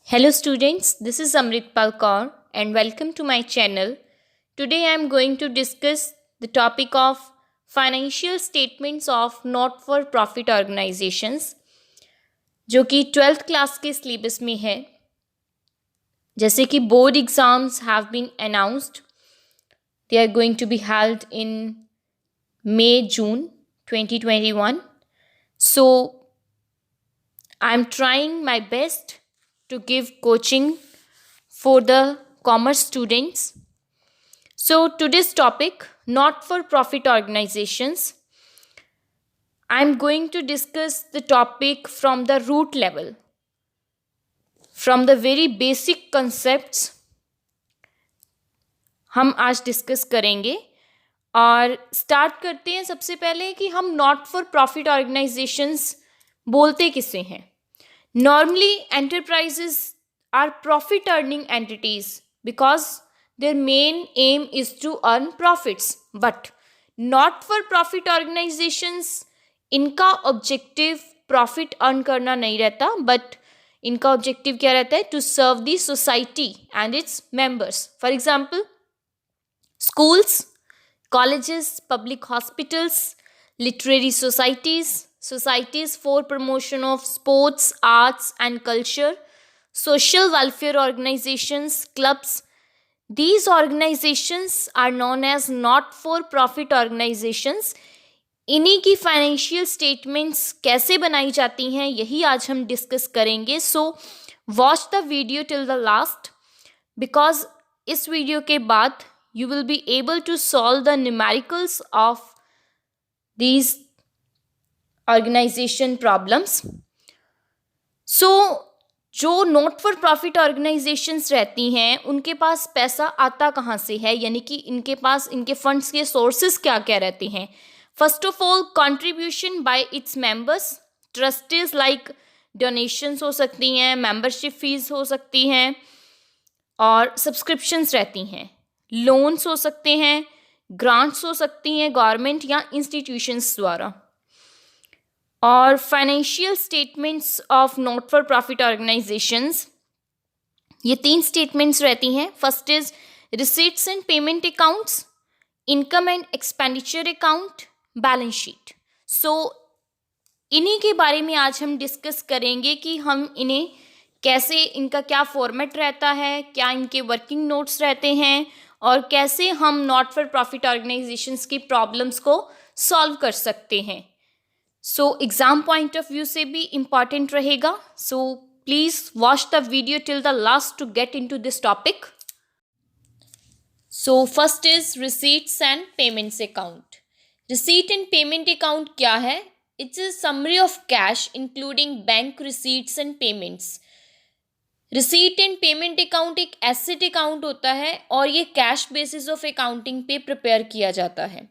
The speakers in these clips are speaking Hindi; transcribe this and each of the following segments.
Hello students, this is Amritpal Kaur and welcome to my channel. Today I am going to discuss the topic of financial statements of not-for-profit organizations जो कि 12th क्लास के सिलेबस में है. जैसे कि board exams have been announced, they are going to be held in May-June 2021. So I am trying my best to give coaching for the commerce students. So today's topic, not-for-profit organizations. I'm going to discuss the topic from the root level, from the very basic concepts हम आज डिस्कस करेंगे. और स्टार्ट करते हैं सबसे पहले कि हम नॉट फॉर प्रॉफिट ऑर्गेनाइजेशंस बोलते किसे हैं. Normally, enterprises are profit earning entities because their main aim is to earn profits. But not for profit organizations, इनका ऑब्जेक्टिव प्रॉफिट अर्न करना नहीं रहता, बट इनका ऑब्जेक्टिव क्या रहता है? To serve the society and its members. For example, schools, colleges, public hospitals, literary societies for promotion of sports, arts and culture, social welfare organizations, clubs. These organizations are known as not-for-profit organizations. इन्हीं की फाइनेंशियल स्टेटमेंट्स कैसे बनाई जाती हैं यही आज हम डिस्कस करेंगे. So watch the video till the last, because इस वीडियो के बाद you will be able to solve the numericals of these organization problems. So जो नॉट फॉर प्रॉफिट ऑर्गेनाइजेशंस रहती हैं उनके पास पैसा आता कहाँ से है, यानी कि इनके पास इनके फंड्स के सोर्सेस क्या क्या रहते हैं. First of all, contribution by its members. Trustees like donations हो सकती हैं, मेंबरशिप फीस हो सकती हैं और सब्सक्रिप्शंस रहती हैं. लोन्स हो सकते हैं, ग्रांट्स हो सकती हैं गवर्नमेंट या इंस्टीट्यूशंस द्वारा. और financial statements of not for profit organisations, ये 3 स्टेटमेंट्स रहती हैं. First is receipts and payment accounts, income and expenditure account, balance sheet. So इन्हीं के बारे में आज हम डिस्कस करेंगे कि हम इन्हें कैसे, इनका क्या फॉर्मेट रहता है, क्या इनके वर्किंग नोट्स रहते हैं और कैसे हम नॉट फॉर प्रॉफिट ऑर्गेनाइजेशंस की प्रॉब्लम्स को सॉल्व कर सकते हैं. So exam point of view से भी इम्पॉर्टेंट रहेगा. So please watch the video till the last to get into this topic. So first is receipts and payments account. Receipt and payment account क्या है? It's a summary of cash including bank receipts and payments. Receipt and payment account एक एसेट अकाउंट होता है और ये कैश बेसिस ऑफ अकाउंटिंग पे प्रिपेयर किया जाता है.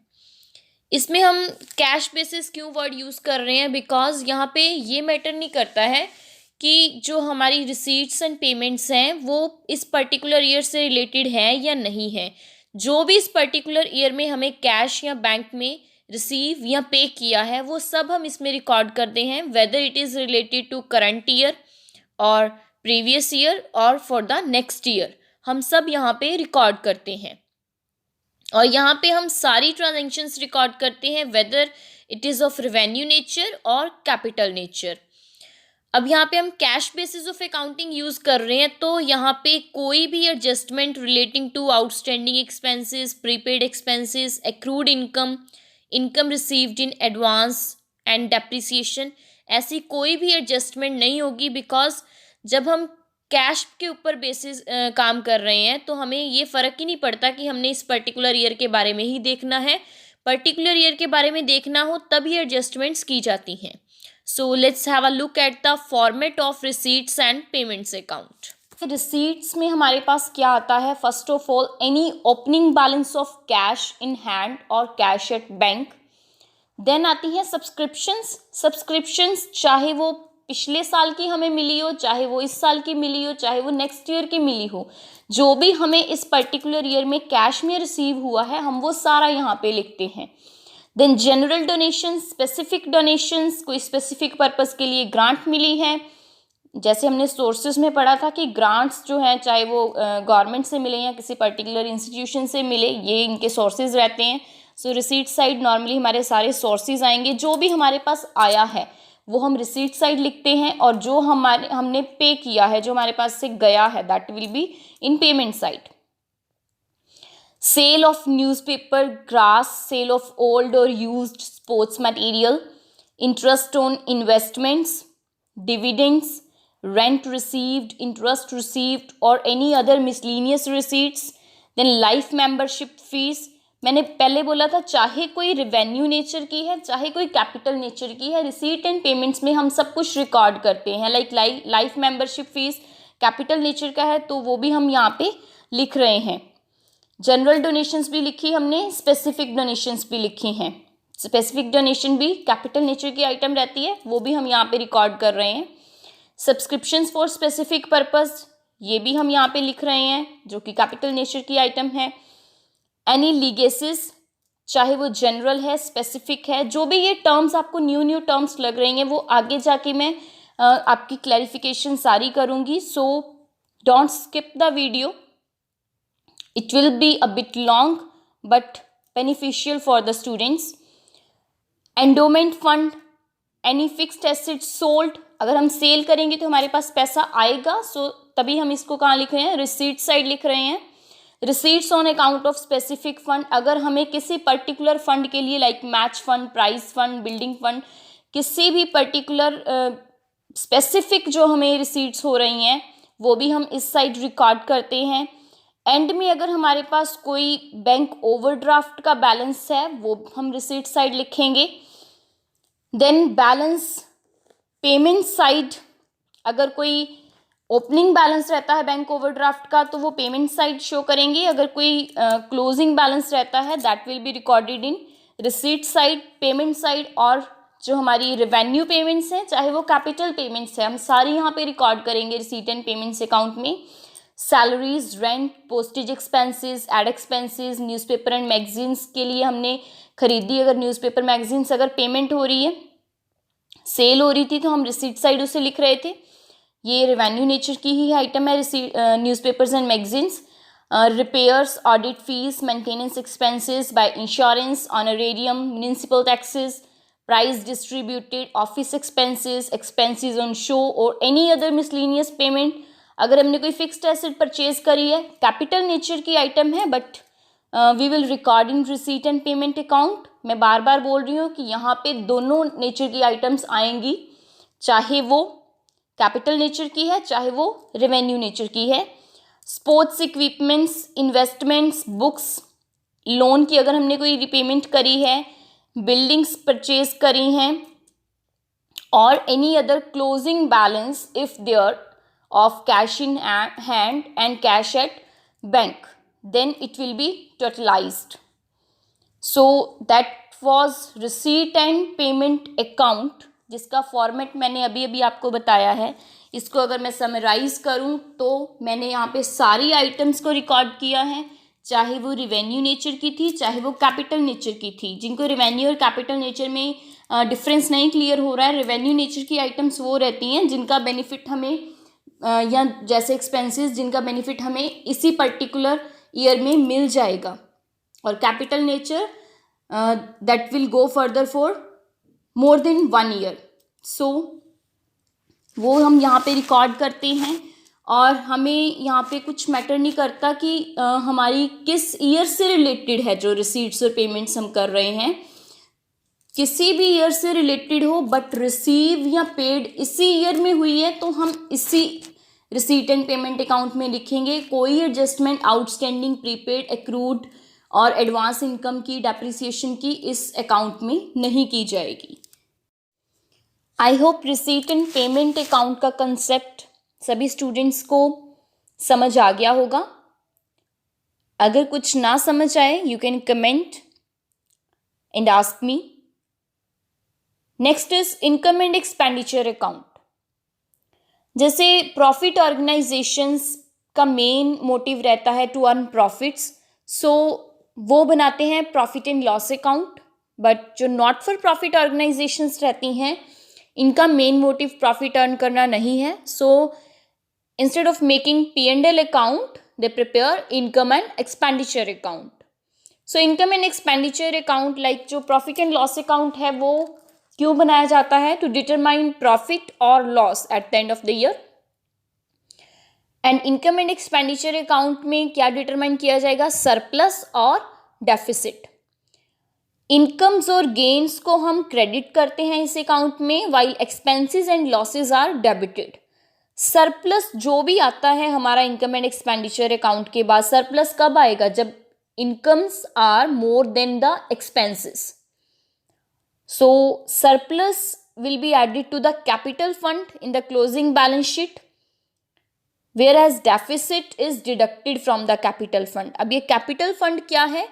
इसमें हम कैश बेसिस क्यों वर्ड यूज़ कर रहे हैं? बिकॉज यहाँ पे ये मैटर नहीं करता है कि जो हमारी रिसीट्स एंड पेमेंट्स हैं वो इस पर्टिकुलर ईयर से रिलेटेड है या नहीं है. जो भी इस पर्टिकुलर ईयर में हमें कैश या बैंक में रिसीव या पे किया है वो सब हम इसमें रिकॉर्ड करते हैं, whether it is related to current year और प्रीवियस ईयर और फॉर द नेक्स्ट ईयर. हम सब यहाँ पे रिकॉर्ड करते हैं और यहाँ पे हम सारी ट्रांजैक्शंस रिकॉर्ड करते हैं, whether it is of revenue nature और कैपिटल नेचर. अब यहाँ पे हम cash basis of accounting use कर रहे हैं तो यहाँ पे कोई भी adjustment relating to outstanding expenses, prepaid expenses, accrued income, income received in advance and depreciation, ऐसी कोई भी एडजस्टमेंट नहीं होगी. बिकॉज जब हम कैश के ऊपर बेसिस काम कर रहे हैं तो हमें ये फ़र्क ही नहीं पड़ता कि हमने इस पर्टिकुलर ईयर के बारे में ही देखना है. पर्टिकुलर ईयर के बारे में देखना हो तभी एडजस्टमेंट्स की जाती हैं. So let's have a look at the format of receipts and payments account. Receipts में हमारे पास क्या आता है? First of all, any opening balance of cash in hand और कैश एट बैंक. देन आती है सब्सक्रिप्शंस, चाहे वो पिछले साल की हमें मिली हो, चाहे वो इस साल की मिली हो, चाहे वो नेक्स्ट ईयर की मिली हो, जो भी हमें इस पर्टिकुलर ईयर में कैश में रिसीव हुआ है हम वो सारा यहाँ पे लिखते हैं. Then general donations, specific donations, कोई स्पेसिफिक पर्पस के लिए ग्रांट मिली है, जैसे हमने सोर्सेज में पढ़ा था कि ग्रांट्स जो हैं चाहे वो गवर्नमेंट से मिले या किसी पर्टिकुलर इंस्टीट्यूशन से मिले, ये इनके सोर्सेज रहते हैं। सो रिसीट साइड नॉर्मली हमारे सारे सोर्सेज आएंगे, जो भी हमारे पास आया है वो हम रिसीट साइड लिखते हैं, और जो हमने पे किया है, जो हमारे पास से गया है, that will be in payment side. Sale of newspaper, grass, sale of old और used sports material, interest on investments, dividends, rent received, interest received or any other miscellaneous receipts, then life membership fees। मैंने पहले बोला था चाहे कोई रेवेन्यू नेचर की है चाहे कोई कैपिटल नेचर की है, रिसीट एंड पेमेंट्स में हम सब कुछ रिकॉर्ड करते हैं। Life membership fees capital nature का है तो वो भी हम यहाँ पे लिख रहे हैं। जनरल डोनेशंस भी लिखी हमने, स्पेसिफिक डोनेशंस भी लिखी हैं। स्पेसिफिक डोनेशन भी कैपिटल नेचर की आइटम रहती है, वो भी हम यहाँ पे रिकॉर्ड कर रहे हैं। सब्सक्रिप्शंस फॉर स्पेसिफिक पर्पस, ये भी हम यहाँ पे लिख रहे हैं, जो कि कैपिटल नेचर की आइटम है। एनी लीगेसिस, चाहे वो जनरल है स्पेसिफिक है, जो भी ये टर्म्स आपको न्यू टर्म्स लग रही हैं वो आगे जाके मैं आपकी क्लैरिफिकेशन सारी करूँगी। So don't skip the video, it will be a bit long but beneficial for the students. Endowment fund, any fixed asset sold, अगर हम सेल करेंगे तो हमारे पास पैसा आएगा, सो तभी हम इसको कहाँ लिख रहे हैं, रिसीट साइड लिख रहे हैं। Receipts on account of specific fund, अगर हमें किसी पर्टिकुलर फंड के लिए like match fund, prize fund, building fund, किसी भी पर्टिकुलर स्पेसिफिक जो हमें रिसीट्स हो रही हैं वो भी हम इस साइड रिकॉर्ड करते हैं। एंड में अगर हमारे पास कोई बैंक ओवरड्राफ्ट का बैलेंस है वो हम रिसीट साइड लिखेंगे। देन बैलेंस पेमेंट साइड, अगर कोई ओपनिंग बैलेंस रहता है बैंक ओवरड्राफ्ट का तो वो पेमेंट साइड शो करेंगे, अगर कोई क्लोजिंग बैलेंस रहता है that will be recorded in receipt side, payment side. और जो हमारी रेवेन्यू पेमेंट्स हैं चाहे वो कैपिटल पेमेंट्स है, हम सारी यहाँ पे रिकॉर्ड करेंगे रिसीट एंड पेमेंट्स अकाउंट में। Salaries, rent, postage expenses, ad expenses, newspaper and magazines के लिए हमने खरीदी, अगर न्यूज़पेपर मैगजीन्स अगर पेमेंट हो रही है, सेल हो रही थी तो हम रिसीट साइड उसे लिख रहे थे। ये रेवेन्यू नेचर की ही आइटम है newspapers and magazines. Repairs, audit fees, maintenance expenses by insurance, honorarium, municipal taxes, prize distributed, office expenses, expenses on show और एनी अदर मिसलेनियस पेमेंट। अगर हमने कोई फिक्स्ड एसेट परचेज करी है, कैपिटल नेचर की आइटम है but we will record in receipt and payment account. मैं बार बार बोल रही हूँ कि यहाँ पे दोनों नेचर की आइटम्स आएंगी, चाहे वो कैपिटल नेचर की है चाहे वो रेवेन्यू नेचर की है। Sports equipments, investments, books, loan की अगर हमने कोई रिपेमेंट करी है, बिल्डिंग्स परचेज करी हैं, और any other closing balance if there of cash in hand and cash at bank, then it will be totalized. So that was receipt and payment account, जिसका फॉर्मेट मैंने अभी आपको बताया है। इसको अगर मैं समराइज करूं तो मैंने यहाँ पे सारी आइटम्स को रिकॉर्ड किया है, चाहे वो रिवेन्यू नेचर की थी चाहे वो कैपिटल नेचर की थी। जिनको रिवेन्यू और कैपिटल नेचर में डिफरेंस नहीं क्लियर हो रहा है, रेवेन्यू नेचर की आइटम्स वो रहती हैं जिनका बेनिफिट हमें या जैसे एक्सपेंसेस जिनका बेनिफिट हमें इसी पर्टिकुलर ईयर में मिल जाएगा, और capital nature that will go further for more than 1 year. So वो हम यहाँ पे रिकॉर्ड करते हैं, और हमें यहाँ पे कुछ मैटर नहीं करता कि हमारी किस ईयर से रिलेटेड है जो रिसीट्स और पेमेंट्स हम कर रहे हैं, किसी भी ईयर से रिलेटेड हो बट रिसीव या पेड इसी ईयर में हुई है तो हम इसी रिसीट एंड पेमेंट अकाउंट में लिखेंगे। कोई एडजस्टमेंट आउटस्टैंडिंग, प्रीपेड, एक्रूड और एडवांस इनकम की, डेप्रिसिएशन की इस अकाउंट में नहीं की जाएगी। I hope receipt and payment account का कंसेप्ट सभी स्टूडेंट्स को समझ आ गया होगा। अगर कुछ ना समझ आए you can comment and ask me. Next is income and expenditure account. जैसे प्रॉफिट ऑर्गेनाइजेशंस का मेन मोटिव रहता है टू अर्न प्रॉफिट्स, सो वो बनाते हैं profit and loss account. But जो नॉट फॉर प्रॉफिट ऑर्गेनाइजेशंस रहती हैं इनका मेन मोटिव प्रॉफिट अर्न करना नहीं है. So instead of making P&L account they prepare income and expenditure account. So income and expenditure account like जो प्रॉफिट एंड लॉस अकाउंट है वो क्यों बनाया जाता है? टू डिटरमाइन प्रॉफिट और loss eight the end of the year. And income and expenditure account में क्या डिटरमाइन किया जाएगा? सरप्लस और डेफिसिट. इनकम्स और गेन्स को हम क्रेडिट करते हैं इस अकाउंट में, while expenses and losses are debited. Surplus जो भी आता है हमारा इनकम एंड एक्सपेंडिचर अकाउंट के बाद, सरप्लस कब आएगा? जब incomes are more than the expenses. So surplus will be added to the capital fund in the closing balance sheet, whereas deficit is deducted from the capital fund. अब ये capital fund क्या है?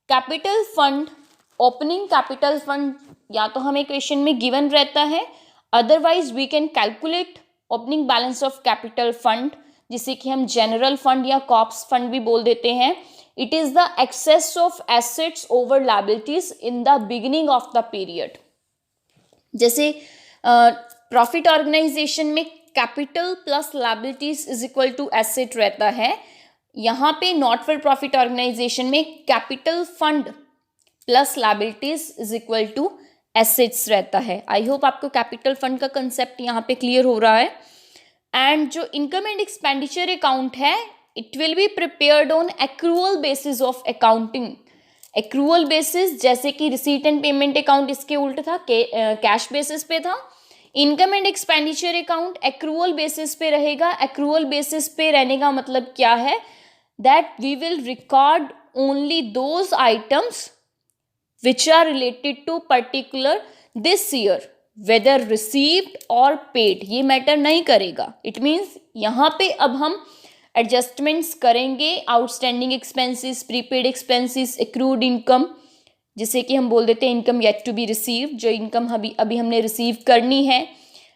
capital fund, opening capital fund या तो हमें क्वेश्चन में given रहता है, otherwise we can calculate opening balance of capital fund, जिसे कि हम general fund या corps fund भी बोल देते हैं. It is the excess of assets over liabilities in the beginning of the period. जैसे प्रॉफिट ऑर्गेनाइजेशन में capital plus liabilities is equal to asset रहता है, यहाँ पे नॉट फॉर प्रॉफिट ऑर्गेनाइजेशन में capital fund plus liabilities is equal to assets रहता है. आई होप आपको कैपिटल फंड का कंसेप्ट यहाँ पे क्लियर हो रहा है. एंड जो इनकम एंड एक्सपेंडिचर अकाउंट है, it will be prepared on accrual basis of accounting. Accrual basis, जैसे कि रिसीट एंड पेमेंट अकाउंट इसके उल्ट था, कैश बेसिस पे था. Income and expenditure account accrual basis पे रहेगा. एक्रूअल बेसिस पे रहने का मतलब क्या है? That we will record only those items which are related to particular this year, whether received और पेड, ये मैटर नहीं करेगा. इट मीन्स यहाँ पे अब हम एडजस्टमेंट्स करेंगे outstanding expenses, prepaid expenses, accrued income, जिसे कि हम बोल देते हैं income yet to be received, जो इनकम अभी हमने रिसीव करनी है,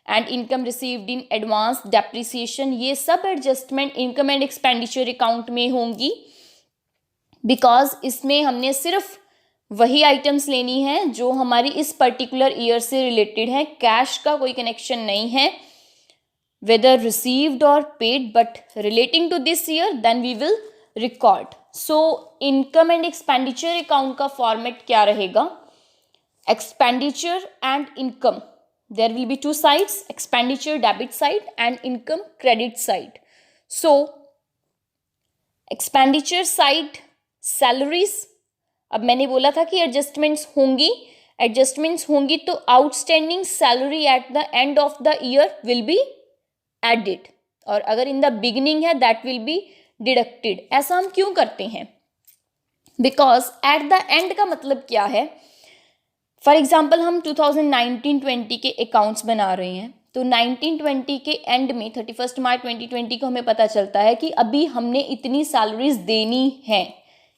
and income received in advance, depreciation. ये सब adjustment income and expenditure account में होंगी, बिकॉज इसमें हमने सिर्फ वही आइटम्स लेनी है जो हमारी इस पर्टिकुलर ईयर से रिलेटेड है. कैश का कोई कनेक्शन नहीं है, whether received or paid, but relating to this year, then we will record. So income and expenditure account का format क्या रहेगा? Expenditure and income, there will be two sides, expenditure debit side and income credit side. So expenditure side salaries, अब मैंने बोला था कि adjustments होंगी तो outstanding salary at the end of the year will be added, और अगर इन द बिगिनिंग है दैट विल बी डिडक्टेड. ऐसा हम क्यों करते हैं? बिकॉज एट द एंड का मतलब क्या है? फॉर एग्जाम्पल हम 2019-20 के अकाउंट्स बना रहे हैं, तो 19-20 के एंड में 31 मार्च 2020 को हमें पता चलता है कि अभी हमने इतनी सैलरीज देनी है,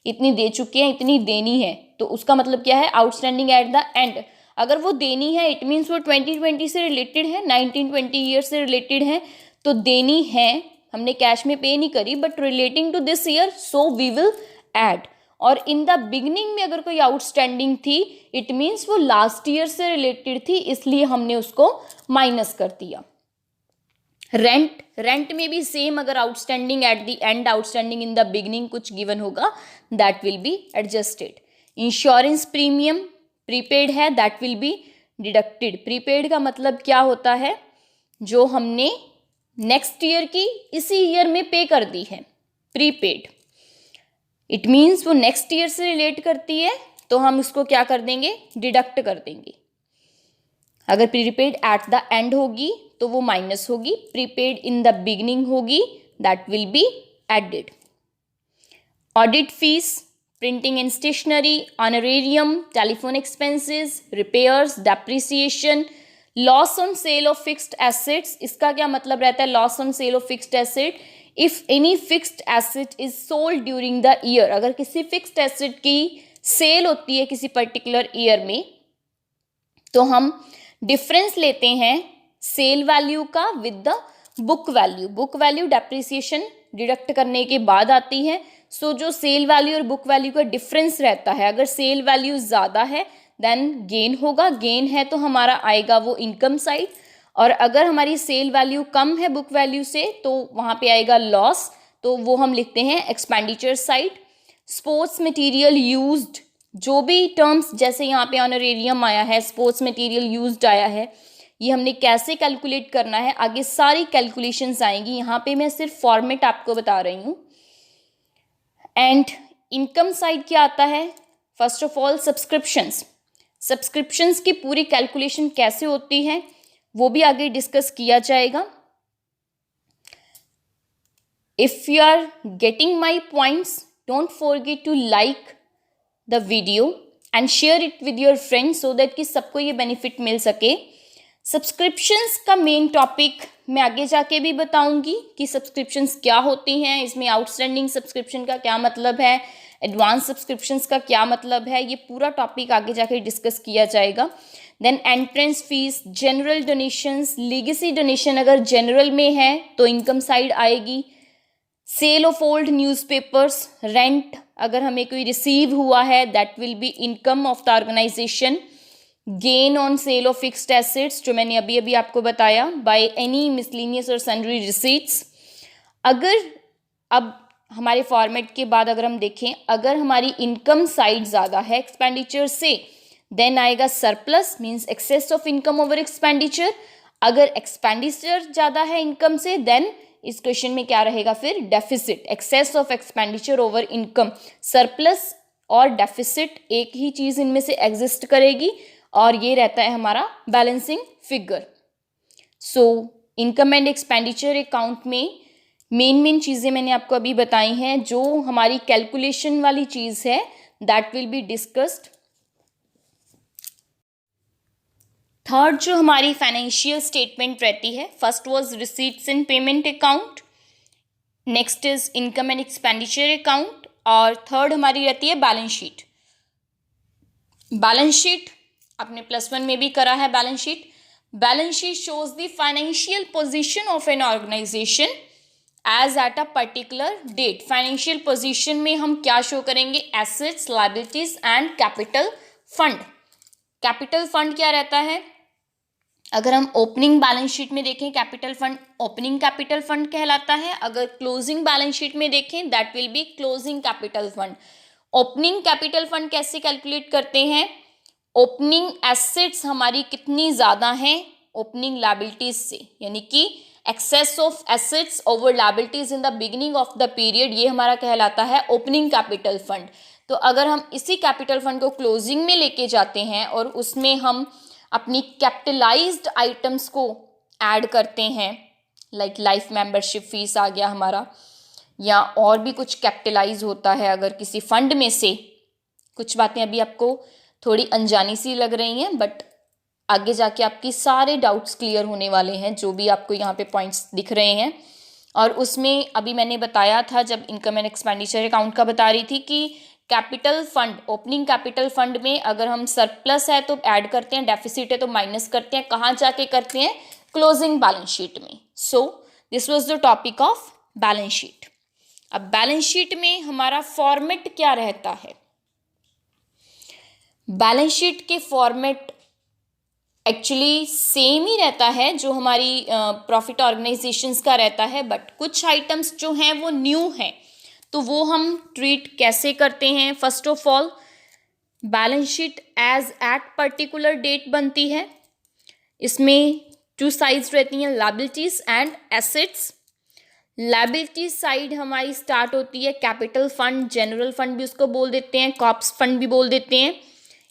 इतनी दे चुके हैं, इतनी देनी है. तो उसका मतलब क्या है? Outstanding at the and. अगर वो देनी है इट मीन्स वो 2020 से रिलेटेड है, 19-20 ईयर से रिलेटेड है, तो देनी है, हमने कैश में पे नहीं करी, but relating to this year, so we will add. और इन द बिगनिंग में अगर कोई आउटस्टैंडिंग थी इट मीन्स वो लास्ट ईयर से रिलेटेड थी, इसलिए हमने उसको माइनस कर दिया. रेंट में भी सेम, अगर outstanding at the end, outstanding in the beginning कुछ गिवन होगा, that will be adjusted. Insurance premium prepaid है, that will be deducted. Prepaid का मतलब क्या होता है? जो हमने नेक्स्ट ईयर की इसी ईयर में पे कर दी है, प्रीपेड. इट मीन्स वो नेक्स्ट ईयर से रिलेट करती है, तो हम उसको क्या कर देंगे? डिडक्ट कर देंगे. अगर प्रीपेड एट द एंड होगी तो वो माइनस होगी, प्रीपेड इन द बिगिनिंग होगी, that will be added. Audit fees, printing and stationery, honorarium, telephone expenses, repairs, depreciation, loss on sale of fixed assets. इसका क्या मतलब रहता है? loss on sale of fixed asset, if any fixed asset is sold during the year, अगर किसी fixed asset की सेल होती है किसी पर्टिकुलर ईयर में, तो हम डिफरेंस लेते हैं सेल वैल्यू का with the book value. Book value depreciation deduct करने के बाद आती है. सो जो सेल वैल्यू और बुक वैल्यू का डिफरेंस रहता है, अगर सेल वैल्यू ज़्यादा है देन गेन होगा, गेन है तो हमारा आएगा वो इनकम साइड, और अगर हमारी सेल वैल्यू कम है बुक वैल्यू से तो वहाँ पे आएगा लॉस, तो वो हम लिखते हैं expenditure side. Sports material used, जो भी टर्म्स जैसे यहाँ पे ऑनरेरियम आया है, स्पोर्ट्स मटेरियल यूज्ड आया है, ये हमने कैसे कैलकुलेट करना है, आगे सारी कैलकुलेशंस आएंगी, यहाँ पे मैं सिर्फ फॉर्मेट आपको बता रही हूँ। एंड इनकम साइड क्या आता है, फर्स्ट ऑफ ऑल सब्सक्रिप्शंस की पूरी कैलकुलेशन कैसे होती है वो भी आगे डिस्कस किया जाएगा। If you are getting my points, don't forget to like the video and share it with your friends so that कि सबको ये बेनिफिट मिल सके। सब्सक्रिप्शंस का मेन टॉपिक मैं आगे जाके भी बताऊंगी कि सब्सक्रिप्शंस क्या होती हैं, इसमें आउटस्टैंडिंग सब्सक्रिप्शन का क्या मतलब है, एडवांस सब्सक्रिप्शंस का क्या मतलब है, ये पूरा टॉपिक आगे जाके डिस्कस किया जाएगा। Then entrance fees, general donations, legacy donation अगर जनरल में है तो इनकम साइड आएगी। Sale of old newspapers, rent अगर हमें कोई रिसीव हुआ है that will be income of the organisation. Gain on sale of fixed assets जो मैंने अभी अभी आपको बताया, बाय एनी मिसलिनियस और सन्ड्री रिसीट्स। अगर अब हमारे फॉर्मेट के बाद अगर हम देखें, अगर हमारी इनकम साइड ज़्यादा है एक्सपेंडिचर से, देन आएगा surplus, means excess of income over expenditure. अगर एक्सपेंडिचर ज़्यादा है इनकम से, देन इस क्वेश्चन में क्या रहेगा फिर, deficit, excess of expenditure over income. Surplus और डेफिसिट एक ही चीज़ इनमें से एग्जिस्ट करेगी और ये रहता है हमारा balancing figure. So income and expenditure account में मेन चीज़ें मैंने आपको अभी बताई हैं, जो हमारी कैलकुलेशन वाली चीज़ है that will be discussed. Third जो हमारी फाइनेंशियल स्टेटमेंट रहती है, first was receipts and payment account, next is income and expenditure account, और थर्ड हमारी रहती है बैलेंस शीट। बैलेंस शीट आपने +1 में भी करा है। Balance sheet shows the financial position of an organisation as at a particular date. Financial position में हम क्या शो करेंगे, assets, liabilities and capital fund. Capital fund क्या रहता है, अगर हम ओपनिंग बैलेंस शीट में देखें capital fund opening capital fund कहलाता है। अगर क्लोजिंग बैलेंस शीट में देखें that will be closing capital fund. Opening capital fund कैसे कैलकुलेट करते हैं, ओपनिंग एसेट्स हमारी कितनी ज़्यादा हैं ओपनिंग लायबिलिटीज से, यानी कि excess of assets over liabilities in the beginning of the period, ये हमारा कहलाता है ओपनिंग कैपिटल फंड। तो अगर हम इसी कैपिटल फंड को क्लोजिंग में लेके जाते हैं और उसमें हम अपनी कैपिटलाइज्ड आइटम्स को ऐड करते हैं, लाइक लाइफ मेंबरशिप फीस आ गया हमारा, या और भी कुछ कैपिटलाइज होता है अगर किसी फंड में से। कुछ बातें अभी आपको थोड़ी अनजानी सी लग रही हैं, बट आगे जाके आपकी सारे डाउट्स क्लियर होने वाले हैं, जो भी आपको यहाँ पे पॉइंट्स दिख रहे हैं। और उसमें अभी मैंने बताया था जब इनकम एंड एक्सपेंडिचर अकाउंट का बता रही थी कि capital fund, opening capital fund में अगर हम सरप्लस है तो ऐड करते हैं, डेफिसिट है तो माइनस करते हैं, कहाँ जाके करते हैं, क्लोजिंग बैलेंस शीट में। So this was the topic of balance sheet. अब बैलेंस शीट में हमारा फॉर्मेट क्या रहता है, बैलेंस शीट के फॉर्मेट एक्चुअली सेम ही रहता है जो हमारी प्रॉफिट ऑर्गेनाइजेशंस का रहता है, बट कुछ आइटम्स जो हैं वो न्यू हैं, तो वो हम ट्रीट कैसे करते हैं। First of all balance sheet as at particular date बनती है। इसमें 2 साइड्स रहती हैं, liabilities and assets. Liability side हमारी स्टार्ट होती है कैपिटल फंड, जनरल फंड भी उसको बोल देते हैं, कॉर्प्स फंड भी बोल देते हैं।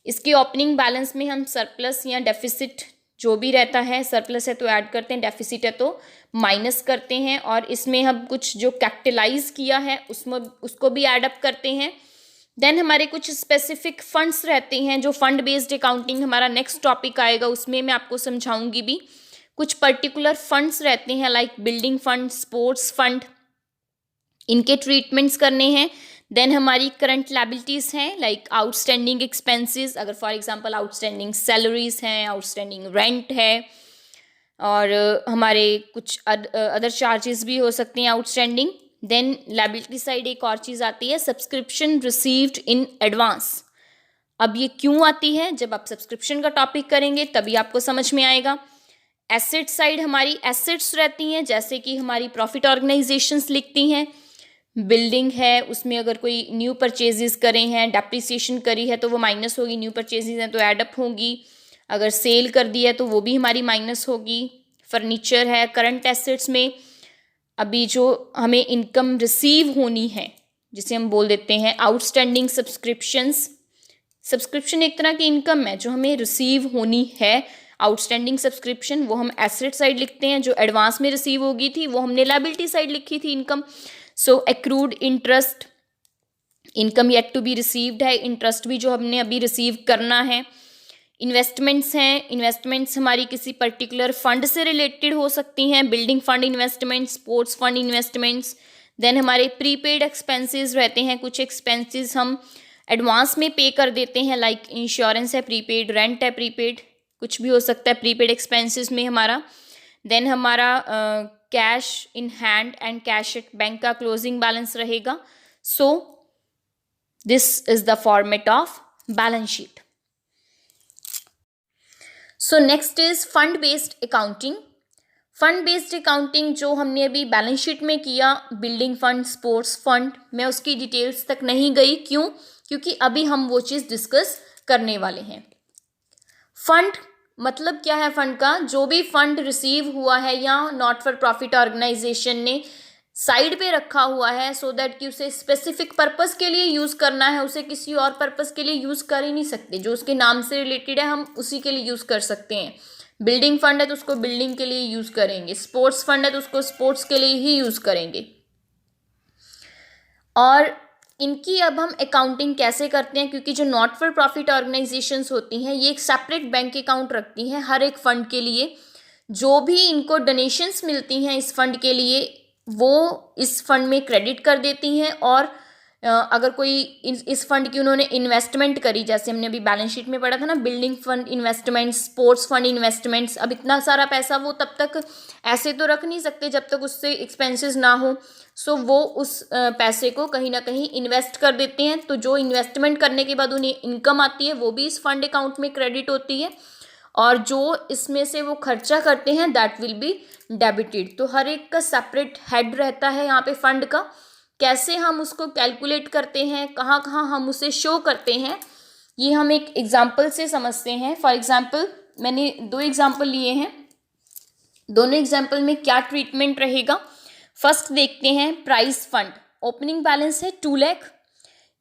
इसके ओपनिंग बैलेंस में हम सरप्लस या डेफिसिट जो भी रहता है, सरप्लस है तो ऐड करते हैं, डेफिसिट है तो माइनस करते हैं, और इसमें हम कुछ जो कैपिटलाइज किया है उसमें उसको भी ऐड अप करते हैं। देन हमारे कुछ स्पेसिफिक फंड्स रहते हैं, जो फंड बेस्ड अकाउंटिंग हमारा नेक्स्ट टॉपिक आएगा, उसमें मैं आपको समझाऊंगी भी। कुछ पर्टिकुलर फंड्स रहते हैं like building fund, sports fund, इनके ट्रीटमेंट्स करने हैं। देन हमारी करंट लायबिलिटीज़ हैं लाइक आउटस्टैंडिंग एक्सपेंसेस, अगर फॉर एग्जांपल आउटस्टैंडिंग सैलरीज हैं, आउटस्टैंडिंग रेंट है, और हमारे कुछ अदर चार्जेस भी हो सकते हैं आउटस्टैंडिंग। देन लायबिलिटी साइड एक और चीज़ आती है, सब्सक्रिप्शन रिसीव्ड इन एडवांस। अब ये क्यों आती है, जब आप सब्सक्रिप्शन का टॉपिक करेंगे तभी आपको समझ में आएगा। एसेट साइड हमारी एसेट्स रहती हैं, जैसे कि हमारी प्रॉफिट ऑर्गेनाइजेशंस लिखती हैं। बिल्डिंग है, उसमें अगर कोई न्यू परचेजेस करे हैं, डेप्रिसिएशन करी है तो वो माइनस होगी, न्यू परचेजेस हैं तो एडअप होगी। अगर सेल कर दी है तो वो भी हमारी माइनस होगी। फर्नीचर है, करंट एसेट्स में अभी जो हमें इनकम रिसीव होनी है, जिसे हम बोल देते हैं आउटस्टैंडिंग सब्सक्रिप्शंस। सब्सक्रिप्शन एक तरह की इनकम है जो हमें रिसीव होनी है। आउटस्टैंडिंग सब्सक्रिप्शन वो हम एसेट साइड लिखते हैं, जो एडवांस में रिसीव होगी थी वो हमने लायबिलिटी साइड लिखी थी income. So accrued interest, income yet to be received है, इंटरेस्ट भी जो हमने अभी रिसीव करना है। इन्वेस्टमेंट्स हैं, इन्वेस्टमेंट्स हमारी किसी पर्टिकुलर फंड से रिलेटेड हो सकती हैं, building fund investments, sports fund investments. Then हमारे प्रीपेड एक्सपेंसेस रहते हैं, कुछ एक्सपेंसेस हम एडवांस में पे कर देते हैं, लाइक इंश्योरेंस है प्रीपेड, रेंट है प्रीपेड, कुछ भी हो सकता है प्रीपेड एक्सपेंसेस में हमारा। देन हमारा cash in hand and cash at bank का क्लोजिंग बैलेंस रहेगा। सो this is the format of balance sheet. So next is fund based accounting. Fund based accounting जो हमने अभी बैलेंस शीट में किया, बिल्डिंग फंड, स्पोर्ट्स फंड, मैं उसकी डिटेल्स तक नहीं गई। क्यों? क्योंकि अभी हम वो चीज़ डिस्कस करने वाले हैं। फंड मतलब क्या है? फंड का जो भी फंड रिसीव हुआ है या नॉट फॉर प्रॉफिट ऑर्गेनाइजेशन ने साइड पे रखा हुआ है, सो दैट कि उसे स्पेसिफिक पर्पस के लिए यूज़ करना है, उसे किसी और पर्पस के लिए यूज़ कर ही नहीं सकते। जो उसके नाम से रिलेटेड है हम उसी के लिए यूज़ कर सकते हैं। बिल्डिंग फंड है तो उसको बिल्डिंग के लिए यूज़ करेंगे, स्पोर्ट्स फंड है तो उसको स्पोर्ट्स के लिए ही यूज़ करेंगे। और इनकी अब हम अकाउंटिंग कैसे करते हैं, क्योंकि जो नॉट फॉर प्रॉफिट ऑर्गेनाइजेशंस होती हैं ये एक सेपरेट बैंक अकाउंट रखती हैं हर एक फंड के लिए। जो भी इनको डोनेशंस मिलती हैं इस फंड के लिए वो इस फंड में क्रेडिट कर देती हैं। और अगर कोई इस फंड की उन्होंने इन्वेस्टमेंट करी, जैसे हमने अभी बैलेंस शीट में पढ़ा था ना, building fund investments, sports fund investments, अब इतना सारा पैसा वो तब तक ऐसे तो रख नहीं सकते जब तक उससे एक्सपेंसेस ना हो। सो वो उस पैसे को कहीं ना कहीं इन्वेस्ट कर देते हैं। तो जो इन्वेस्टमेंट करने के बाद उन्हें इनकम आती है वो भी इस फंड अकाउंट में क्रेडिट होती है, और जो इसमें से वो खर्चा करते हैं दैट विल बी डेबिटेड। तो हर एक का सेपरेट हेड रहता है यहाँ पे फंड का। कैसे हम उसको कैलकुलेट करते हैं, कहाँ कहाँ हम उसे शो करते हैं, ये हम एक एग्जाम्पल से समझते हैं। फॉर एग्जाम्पल मैंने 2 एग्जाम्पल लिए हैं, दोनों एग्जाम्पल में क्या ट्रीटमेंट रहेगा। फर्स्ट देखते हैं प्राइज फंड। ओपनिंग बैलेंस है 2 लाख,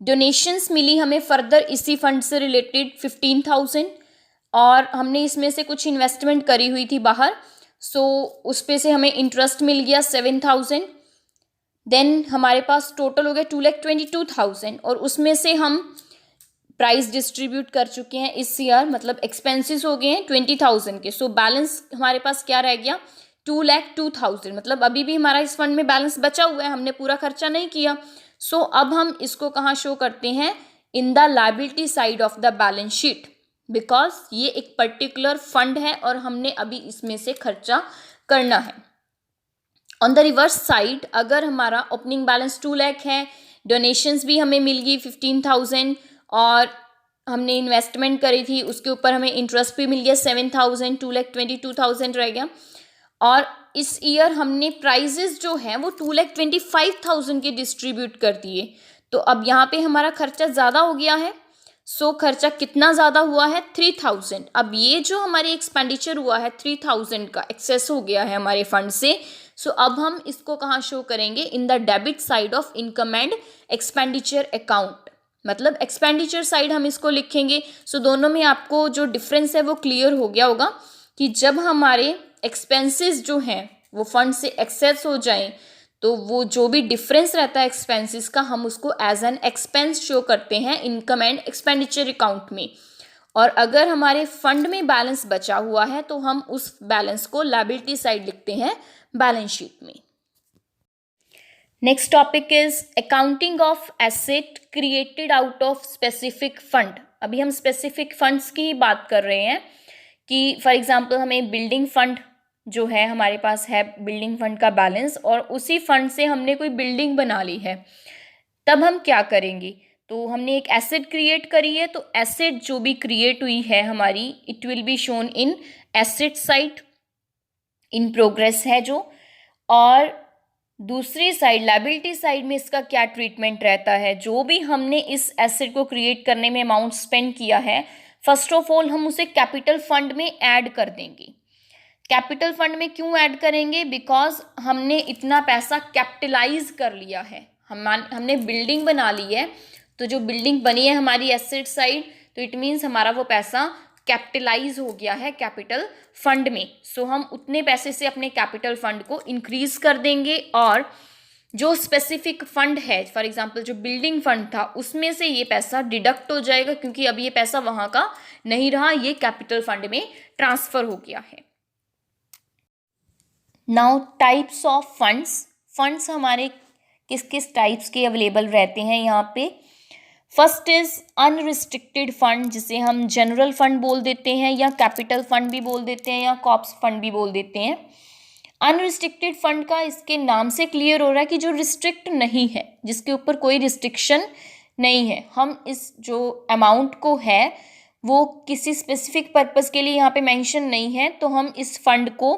डोनेशंस मिली हमें फर्दर इसी फंड से रिलेटेड 15,000, और हमने इसमें से कुछ इन्वेस्टमेंट करी हुई थी बाहर, सो उस पे से हमें इंटरेस्ट मिल गया 7,000। देन हमारे पास टोटल हो गया 2,22,000, और उसमें से हम प्राइस डिस्ट्रीब्यूट कर चुके हैं इस ईयर, मतलब एक्सपेंसेस हो गए हैं 20,000 के। सो बैलेंस हमारे पास क्या रह गया 2,02,000, मतलब अभी भी हमारा इस फंड में बैलेंस बचा हुआ है, हमने पूरा खर्चा नहीं किया। सो अब हम इसको कहाँ शो करते हैं, in the liability side of the balance sheet, because ये एक पर्टिकुलर फंड है और हमने अभी इसमें से खर्चा करना है। ऑन द रिवर्स साइड अगर हमारा ओपनिंग बैलेंस 2 लाख है, डोनेशंस भी हमें मिल गई 15,000, और हमने इन्वेस्टमेंट करी थी उसके ऊपर हमें इंटरेस्ट भी मिल गया 7,000, 2,22,000 रह गया। और इस ईयर हमने प्राइजेस जो हैं वो 2,25,000 के डिस्ट्रीब्यूट कर दिए। तो अब यहाँ पे हमारा खर्चा ज़्यादा हो गया है। सो खर्चा कितना ज़्यादा हुआ है 3,000। अब ये जो हमारी एक्सपेंडिचर हुआ है 3,000 का एक्सेस हो गया है हमारे फंड से। सो अब हम इसको कहाँ शो करेंगे, in the debit side of income and expenditure account, मतलब एक्सपेंडिचर साइड हम इसको लिखेंगे। सो दोनों में आपको जो डिफरेंस है वो क्लियर हो गया होगा कि जब हमारे एक्सपेंसेस जो हैं वो फंड से एक्सेस हो जाएं तो वो जो भी डिफरेंस रहता है एक्सपेंसेस का हम उसको एज एन एक्सपेंस शो करते हैं इनकम एंड एक्सपेंडिचर अकाउंट में। और अगर हमारे फंड में बैलेंस बचा हुआ है तो हम उस बैलेंस को लायबिलिटी साइड लिखते हैं बैलेंस शीट में। Next topic is accounting of asset created out of specific fund. अभी हम स्पेसिफिक फंड्स की ही बात कर रहे हैं कि फॉर एग्जांपल हमें बिल्डिंग फंड जो है हमारे पास है, बिल्डिंग फंड का बैलेंस, और उसी फंड से हमने कोई बिल्डिंग बना ली है, तब हम क्या करेंगे। तो हमने एक एसेट क्रिएट करी है, तो एसेट जो भी क्रिएट हुई है हमारी, it will be shown in asset side, in progress है जो। और दूसरी साइड लायबिलिटी साइड में इसका क्या ट्रीटमेंट रहता है, जो भी हमने इस एसेट को क्रिएट करने में अमाउंट स्पेंड किया है, फर्स्ट ऑफ ऑल हम उसे कैपिटल फंड में ऐड कर देंगे। कैपिटल फंड में क्यों ऐड करेंगे? बिकॉज हमने इतना पैसा कैपिटलाइज कर लिया है, हमने बिल्डिंग बना ली है, तो जो बिल्डिंग बनी है हमारी एसेट साइड, तो इट मीन्स हमारा वो पैसा कैपिटलाइज हो गया है कैपिटल फंड में। सो हम उतने पैसे से अपने कैपिटल फंड को इंक्रीज कर देंगे, और जो स्पेसिफिक फंड है, फॉर एग्जांपल जो बिल्डिंग फंड था, उसमें से ये पैसा डिडक्ट हो जाएगा, क्योंकि अब ये पैसा वहाँ का नहीं रहा, ये कैपिटल फंड में ट्रांसफर हो गया है। नाउ टाइप्स ऑफ फंड्स हमारे किस किस टाइप्स के अवेलेबल रहते हैं यहाँ पे। फर्स्ट इज अनरिस्ट्रिक्टेड फंड, जिसे हम जनरल फंड बोल देते हैं, या कैपिटल फंड भी बोल देते हैं, या कॉर्प्स फंड भी बोल देते हैं। अनरिस्ट्रिक्टेड फंड का इसके नाम से क्लियर हो रहा है कि जो रिस्ट्रिक्ट नहीं है, जिसके ऊपर कोई रिस्ट्रिक्शन नहीं है। हम इस जो अमाउंट को है वो किसी स्पेसिफिक पर्पस के लिए यहाँ पे मेंशन नहीं है, तो हम इस फंड को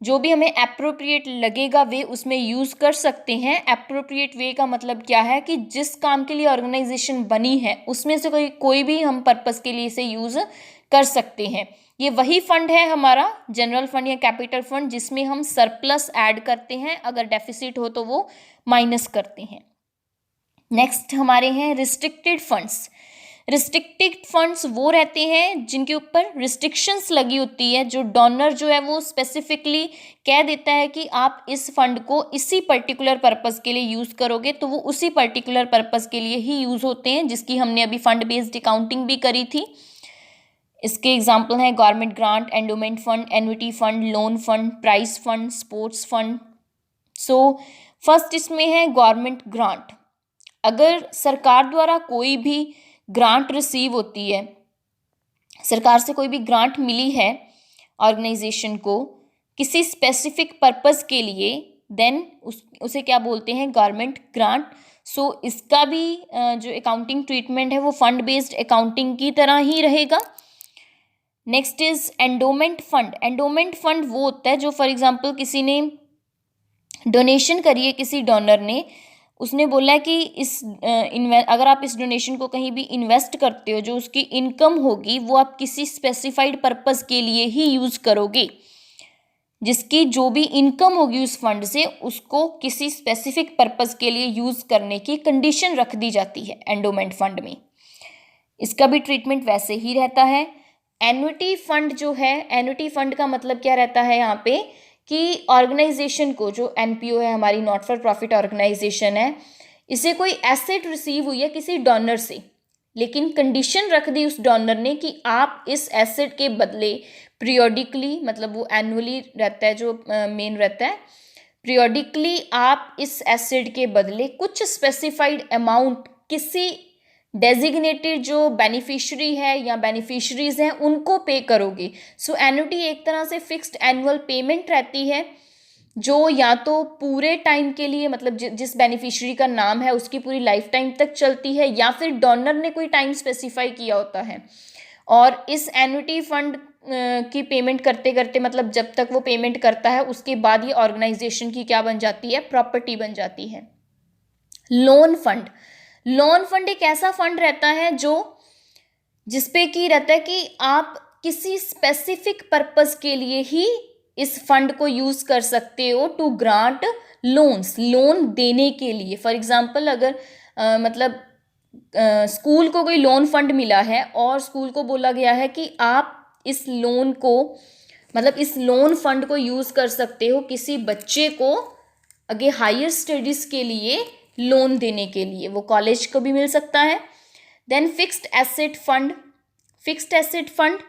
जो भी हमें एप्रोप्रिएट लगेगा वे उसमें यूज़ कर सकते हैं। एप्रोप्रिएट वे का मतलब क्या है कि जिस काम के लिए ऑर्गेनाइजेशन बनी है उसमें से कोई भी हम पर्पस के लिए इसे यूज़ कर सकते हैं। ये वही फंड है हमारा जनरल फंड या कैपिटल फंड, जिसमें हम सरप्लस ऐड करते हैं, अगर डेफिसिट हो तो वो माइनस करते हैं। नेक्स्ट हमारे हैं रिस्ट्रिक्टेड फंड्स। रिस्ट्रिक्टेड फंड्स वो रहते हैं जिनके ऊपर रिस्ट्रिक्शंस लगी होती है, जो डोनर जो है वो स्पेसिफिकली कह देता है कि आप इस फंड को इसी पर्टिकुलर पर्पस के लिए यूज़ करोगे, तो वो उसी पर्टिकुलर पर्पस के लिए ही यूज़ होते हैं, जिसकी हमने अभी फंड बेस्ड अकाउंटिंग भी करी थी। इसके एग्जाम्पल हैं government grant, endowment fund, annuity fund, loan fund, prize fund, sports fund. So first इसमें है गवर्नमेंट ग्रांट। अगर सरकार द्वारा कोई भी ग्रांट रिसीव होती है, सरकार से कोई भी ग्रांट मिली है ऑर्गेनाइजेशन को किसी स्पेसिफिक पर्पस के लिए, देन उसे क्या बोलते हैं? Government grant. सो इसका भी जो अकाउंटिंग ट्रीटमेंट है वो फंड बेस्ड अकाउंटिंग की तरह ही रहेगा। Next is endowment fund. Endowment fund वो होता है जो फॉर एग्जांपल किसी ने डोनेशन करी है, किसी डोनर ने, उसने बोला है कि अगर आप इस डोनेशन को कहीं भी इन्वेस्ट करते हो, जो उसकी इनकम होगी वो आप किसी स्पेसिफाइड पर्पस के लिए ही यूज़ करोगे। जिसकी जो भी इनकम होगी उस फंड से, उसको किसी स्पेसिफिक पर्पस के लिए यूज़ करने की कंडीशन रख दी जाती है एंडोमेंट फंड में। इसका भी ट्रीटमेंट वैसे ही रहता है। एन्युटी फंड जो है, एन्युटी फंड का मतलब क्या रहता है यहाँ पे कि ऑर्गेनाइजेशन को, जो एनपीओ है हमारी, नॉट फॉर प्रॉफिट ऑर्गेनाइजेशन है, इसे कोई एसेट रिसीव हुई है किसी डोनर से, लेकिन कंडीशन रख दी उस डोनर ने कि आप इस एसेट के बदले पीरियोडिकली, मतलब वो एनुअली रहता है जो मेन रहता है, पीरियोडिकली आप इस एसेट के बदले कुछ स्पेसिफाइड अमाउंट किसी डेजिग्नेटेड जो बेनिफिशियरी है या बेनिफिशरीज हैं उनको पे करोगे। सो एन्युटी एक तरह से फिक्स्ड एनुअल पेमेंट रहती है, जो या तो पूरे टाइम के लिए, मतलब जिस बेनिफिशियरी का नाम है उसकी पूरी लाइफ टाइम तक चलती है, या फिर डोनर ने कोई टाइम स्पेसिफाई किया होता है। और इस एन्युटी फंड की पेमेंट करते करते, मतलब जब तक वो पेमेंट करता है उसके बाद ये ऑर्गेनाइजेशन की क्या बन जाती है? प्रॉपर्टी बन जाती है। Loan fund. लोन फंड एक ऐसा फंड रहता है जो जिसपे की रहता है कि आप किसी स्पेसिफिक पर्पस के लिए ही इस फंड को यूज कर सकते हो टू ग्रांट लोन्स, लोन देने के लिए। फॉर एग्जांपल अगर स्कूल को कोई लोन फंड मिला है और स्कूल को बोला गया है कि आप इस लोन को, मतलब इस लोन फंड को यूज कर सकते हो किसी बच्चे को आगे हायर स्टडीज के लिए लोन देने के लिए, वो कॉलेज को भी मिल सकता है। Then fixed asset fund. Fixed asset fund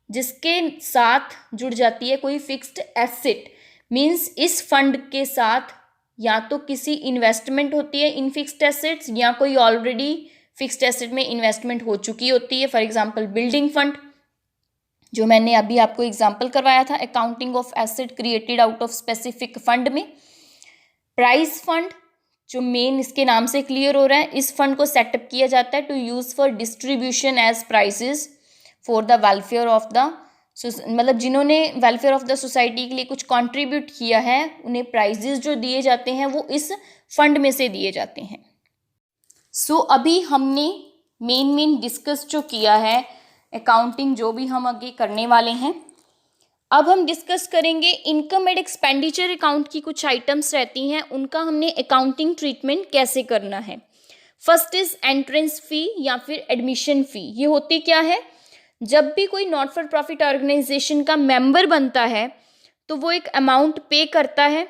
जिसके साथ जुड़ जाती है कोई फिक्स्ड एसेट, मींस इस फंड के साथ या तो किसी इन्वेस्टमेंट होती है इन फिक्स्ड एसेट्स, या कोई ऑलरेडी फिक्स्ड एसेट में इन्वेस्टमेंट हो चुकी होती है। फॉर एग्जांपल बिल्डिंग फंड, जो मैंने अभी आपको एग्जांपल करवाया था, accounting of asset created out of specific fund में। प्राइज फंड, जो मेन इसके नाम से क्लियर हो रहा है, इस फंड को सेटअप किया जाता है to use for distribution as prizes for the welfare of the, मतलब जिन्होंने वेलफेयर ऑफ द सोसाइटी के लिए कुछ कंट्रीब्यूट किया है उन्हें प्राइजेस जो दिए जाते हैं वो इस फंड में से दिए जाते हैं। सो अभी हमने मेन डिस्कस जो किया है अकाउंटिंग, जो भी हम आगे करने वाले हैं। अब हम डिस्कस करेंगे इनकम एंड एक्सपेंडिचर अकाउंट की कुछ आइटम्स रहती हैं, उनका हमने अकाउंटिंग ट्रीटमेंट कैसे करना है। फर्स्ट इज एंट्रेंस फी या फिर एडमिशन फी। ये होती क्या है, जब भी कोई नॉट फॉर प्रॉफिट ऑर्गेनाइजेशन का मेंबर बनता है तो वो एक अमाउंट पे करता है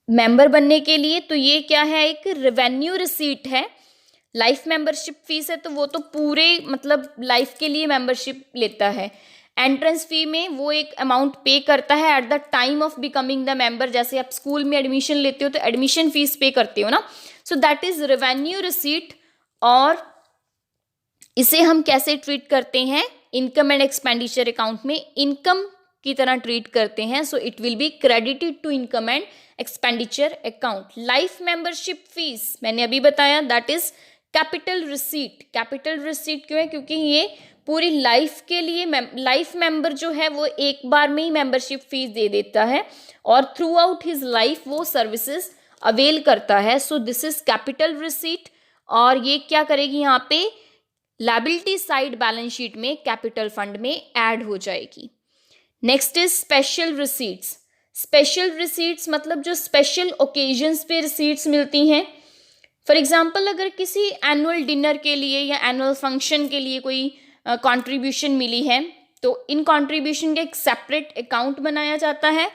मेंबर बनने के लिए। तो ये क्या है, एक रेवेन्यू रिसीट है। लाइफ मेंबरशिप फीस है तो वो तो पूरे मतलब लाइफ के लिए मेंबरशिप लेता है। एंट्रेंस फी में वो एक अमाउंट पे करता है eight the time of becoming the member. जैसे आप स्कूल में एडमिशन लेते हो तो एडमिशन फीस पे करते हो ना, so that is revenue receipt. और इसे हम कैसे ट्रीट करते हैं, इनकम एंड एक्सपेंडिचर अकाउंट में इनकम की तरह ट्रीट करते हैं। So it will be credited to income and expenditure account. Life membership fees मैंने अभी बताया, that is capital receipt. Capital receipt क्यों है, क्योंकि ये पूरी लाइफ के लिए लाइफ मेंबर जो है वो एक बार में ही मेंबरशिप फीस दे देता है और थ्रू आउट हिज लाइफ वो सर्विसेज अवेल करता है। So this is capital receipt. और ये क्या करेगी, यहाँ पे लायबिलिटी साइड बैलेंस शीट में कैपिटल फंड में ऐड हो जाएगी। Next is special receipts. Special receipts मतलब जो स्पेशल ओकेजन्स पे रिसीट्स मिलती हैं। फॉर एग्जाम्पल अगर किसी एनुअल डिनर के लिए या एनुअल फंक्शन के लिए कोई कंट्रीब्यूशन मिली है तो इन कंट्रीब्यूशन का एक सेपरेट अकाउंट बनाया जाता है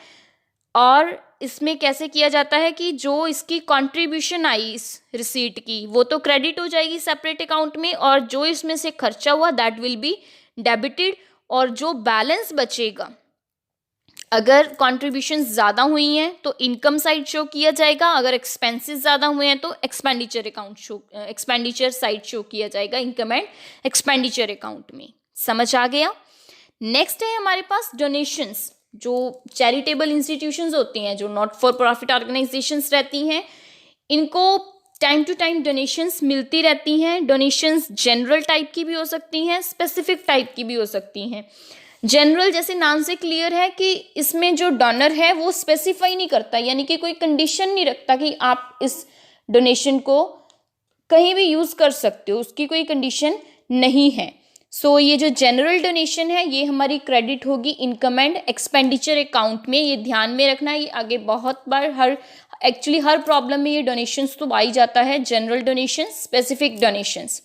और इसमें कैसे किया जाता है कि जो इसकी कंट्रीब्यूशन आई इस रिसीट की वो तो क्रेडिट हो जाएगी सेपरेट अकाउंट में, और जो इसमें से खर्चा हुआ दैट विल बी डेबिटेड। और जो बैलेंस बचेगा, अगर कंट्रीब्यूशन ज़्यादा हुई हैं तो इनकम साइड शो किया जाएगा, अगर एक्सपेंसेस ज़्यादा हुए हैं तो expenditure account show, expenditure side show किया जाएगा इनकम एंड एक्सपेंडिचर अकाउंट में। समझ आ गया। नेक्स्ट है हमारे पास डोनेशंस। जो चैरिटेबल इंस्टीट्यूशंस होती हैं, जो नॉट फॉर प्रॉफिट ऑर्गेनाइजेशंस रहती हैं, इनको टाइम टू टाइम डोनेशंस मिलती रहती हैं। डोनेशंस जनरल टाइप की भी हो सकती हैं, स्पेसिफिक टाइप की भी हो सकती हैं। जनरल जैसे नाम से क्लियर है कि इसमें जो डोनर है वो स्पेसिफाई नहीं करता, यानी कि कोई कंडीशन नहीं रखता कि आप इस डोनेशन को कहीं भी यूज़ कर सकते हो, उसकी कोई कंडीशन नहीं है। सो ये जो जनरल डोनेशन है ये हमारी क्रेडिट होगी इनकम एंड एक्सपेंडिचर अकाउंट में। ये ध्यान में रखना, ये आगे बहुत बार हर प्रॉब्लम में ये डोनेशंस तो आ ही जाता है। General donation, specific donations.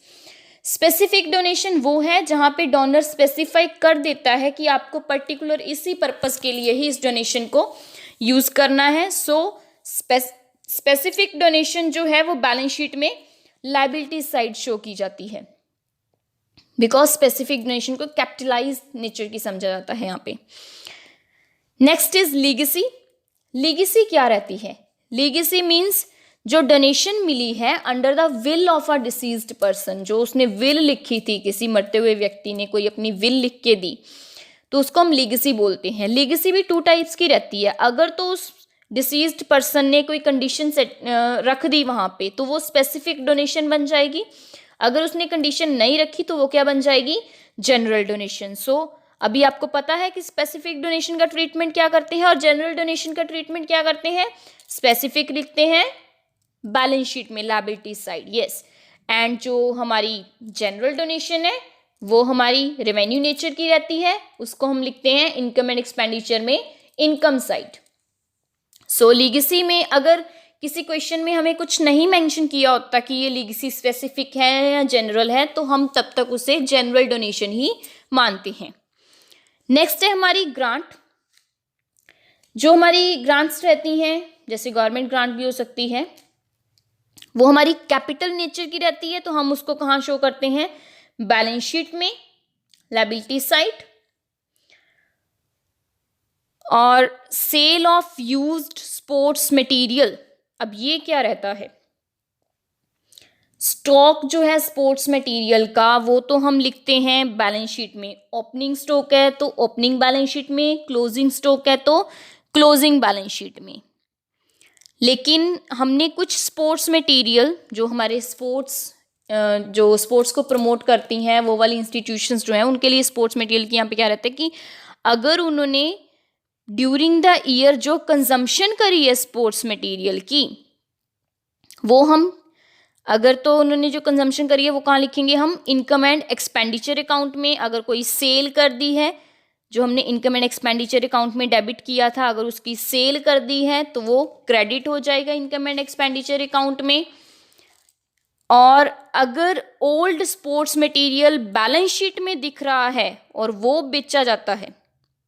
Specific donation वो है जहाँ पे डोनर स्पेसिफाई कर देता है कि आपको पर्टिकुलर इसी पर्पस के लिए ही इस डोनेशन को यूज़ करना है। सो स्पेसिफिक डोनेशन जो है वो बैलेंस शीट में लायबिलिटी साइड शो की जाती है, बिकॉज स्पेसिफिक डोनेशन को कैपिटलाइज नेचर की समझा जाता है यहाँ पे। Next is legacy. लीगेसी क्या रहती है? लीगेसी मीन्स जो डोनेशन मिली है under the will of a deceased person, जो उसने विल लिखी थी, किसी मरते हुए व्यक्ति ने कोई अपनी विल लिख के दी तो उसको हम लीगेसी बोलते हैं। लीगेसी भी 2 टाइप्स की रहती है। अगर तो उस डिसीज्ड पर्सन ने कोई कंडीशन सेट रख दी वहाँ पे तो वो स्पेसिफिक डोनेशन बन जाएगी। अगर उसने कंडीशन नहीं रखी तो वो क्या बन जाएगी? General donation. सो अभी आपको पता है कि स्पेसिफिक डोनेशन का ट्रीटमेंट क्या करते हैं और जनरल डोनेशन का ट्रीटमेंट क्या करते हैं। स्पेसिफिक लिखते हैं बैलेंस शीट में लायबिलिटी साइड, यस, एंड जो हमारी जनरल डोनेशन है वो हमारी रेवेन्यू नेचर की रहती है, उसको हम लिखते हैं इनकम एंड एक्सपेंडिचर में इनकम साइड। सो लीगेसी में अगर किसी क्वेश्चन में हमें कुछ नहीं मेंशन किया होता कि ये लीगेसी स्पेसिफिक है या जनरल है तो हम तब तक उसे जनरल डोनेशन ही मानते हैं। नेक्स्ट है हमारी ग्रांट। जो हमारी ग्रांट्स रहती हैं, जैसे गवर्नमेंट ग्रांट भी हो सकती है, वो हमारी कैपिटल नेचर की रहती है तो हम उसको कहाँ शो करते हैं? बैलेंस शीट में लायबिलिटी साइड। और sale of used sports material, अब ये क्या रहता है? स्टॉक जो है स्पोर्ट्स मटेरियल का वो तो हम लिखते हैं बैलेंस शीट में। ओपनिंग स्टॉक है तो ओपनिंग बैलेंस शीट में, क्लोजिंग स्टॉक है तो क्लोजिंग बैलेंस शीट में। लेकिन हमने कुछ स्पोर्ट्स मटेरियल जो हमारे स्पोर्ट्स को प्रमोट करती हैं वो वाली इंस्टीट्यूशंस जो हैं उनके लिए स्पोर्ट्स मटेरियल की यहाँ पे क्या रहता है कि अगर उन्होंने ड्यूरिंग द ईयर जो कंजम्पशन करी है स्पोर्ट्स मटेरियल की, वो हम अगर तो उन्होंने जो कंजम्पशन करी है वो कहाँ लिखेंगे हम, इनकम एंड एक्सपेंडिचर अकाउंट में। अगर कोई सेल कर दी है, जो हमने इनकम एंड एक्सपेंडिचर अकाउंट में डेबिट किया था, अगर उसकी सेल कर दी है तो वो क्रेडिट हो जाएगा इनकम एंड एक्सपेंडिचर अकाउंट में। और अगर old sports material balance sheet में दिख रहा है और वो बेचा जाता है,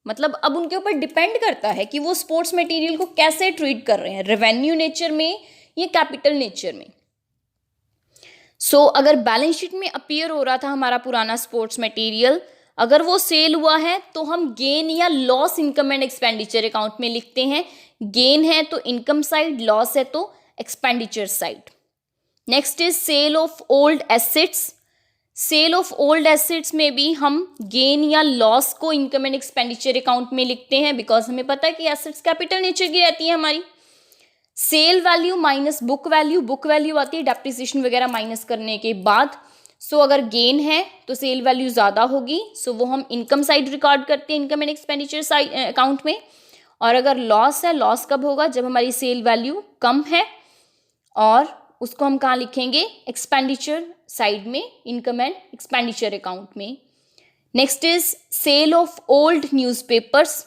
मतलब अब उनके ऊपर डिपेंड करता है कि वो स्पोर्ट्स मटेरियल को कैसे ट्रीट कर रहे हैं, रेवेन्यू नेचर में या कैपिटल नेचर में। सो अगर बैलेंस शीट में अपीयर हो रहा था हमारा पुराना स्पोर्ट्स मटेरियल, अगर वो सेल हुआ है तो हम गेन या loss income and expenditure account में लिखते हैं। गेन है तो इनकम साइड, लॉस है तो expenditure side. Next is sale of old assets. Sale of old assets में भी हम गेन या लॉस को इनकम एंड एक्सपेंडिचर अकाउंट में लिखते हैं, बिकॉज हमें पता है कि एसेट्स कैपिटल नेचर की रहती है हमारी। Sale value minus book value, book value आती है डेप्रिसिएशन वगैरह माइनस करने के बाद। सो अगर गेन है तो सेल वैल्यू ज़्यादा होगी, सो वो हम इनकम साइड रिकॉर्ड करते हैं income and expenditure side account में। और अगर लॉस है, लॉस कब होगा, जब हमारी सेल वैल्यू कम है, और उसको हम कहाँ लिखेंगे, एक्सपेंडिचर साइड में, इनकम एंड एक्सपेंडिचर अकाउंट में। Next is sale of old newspapers.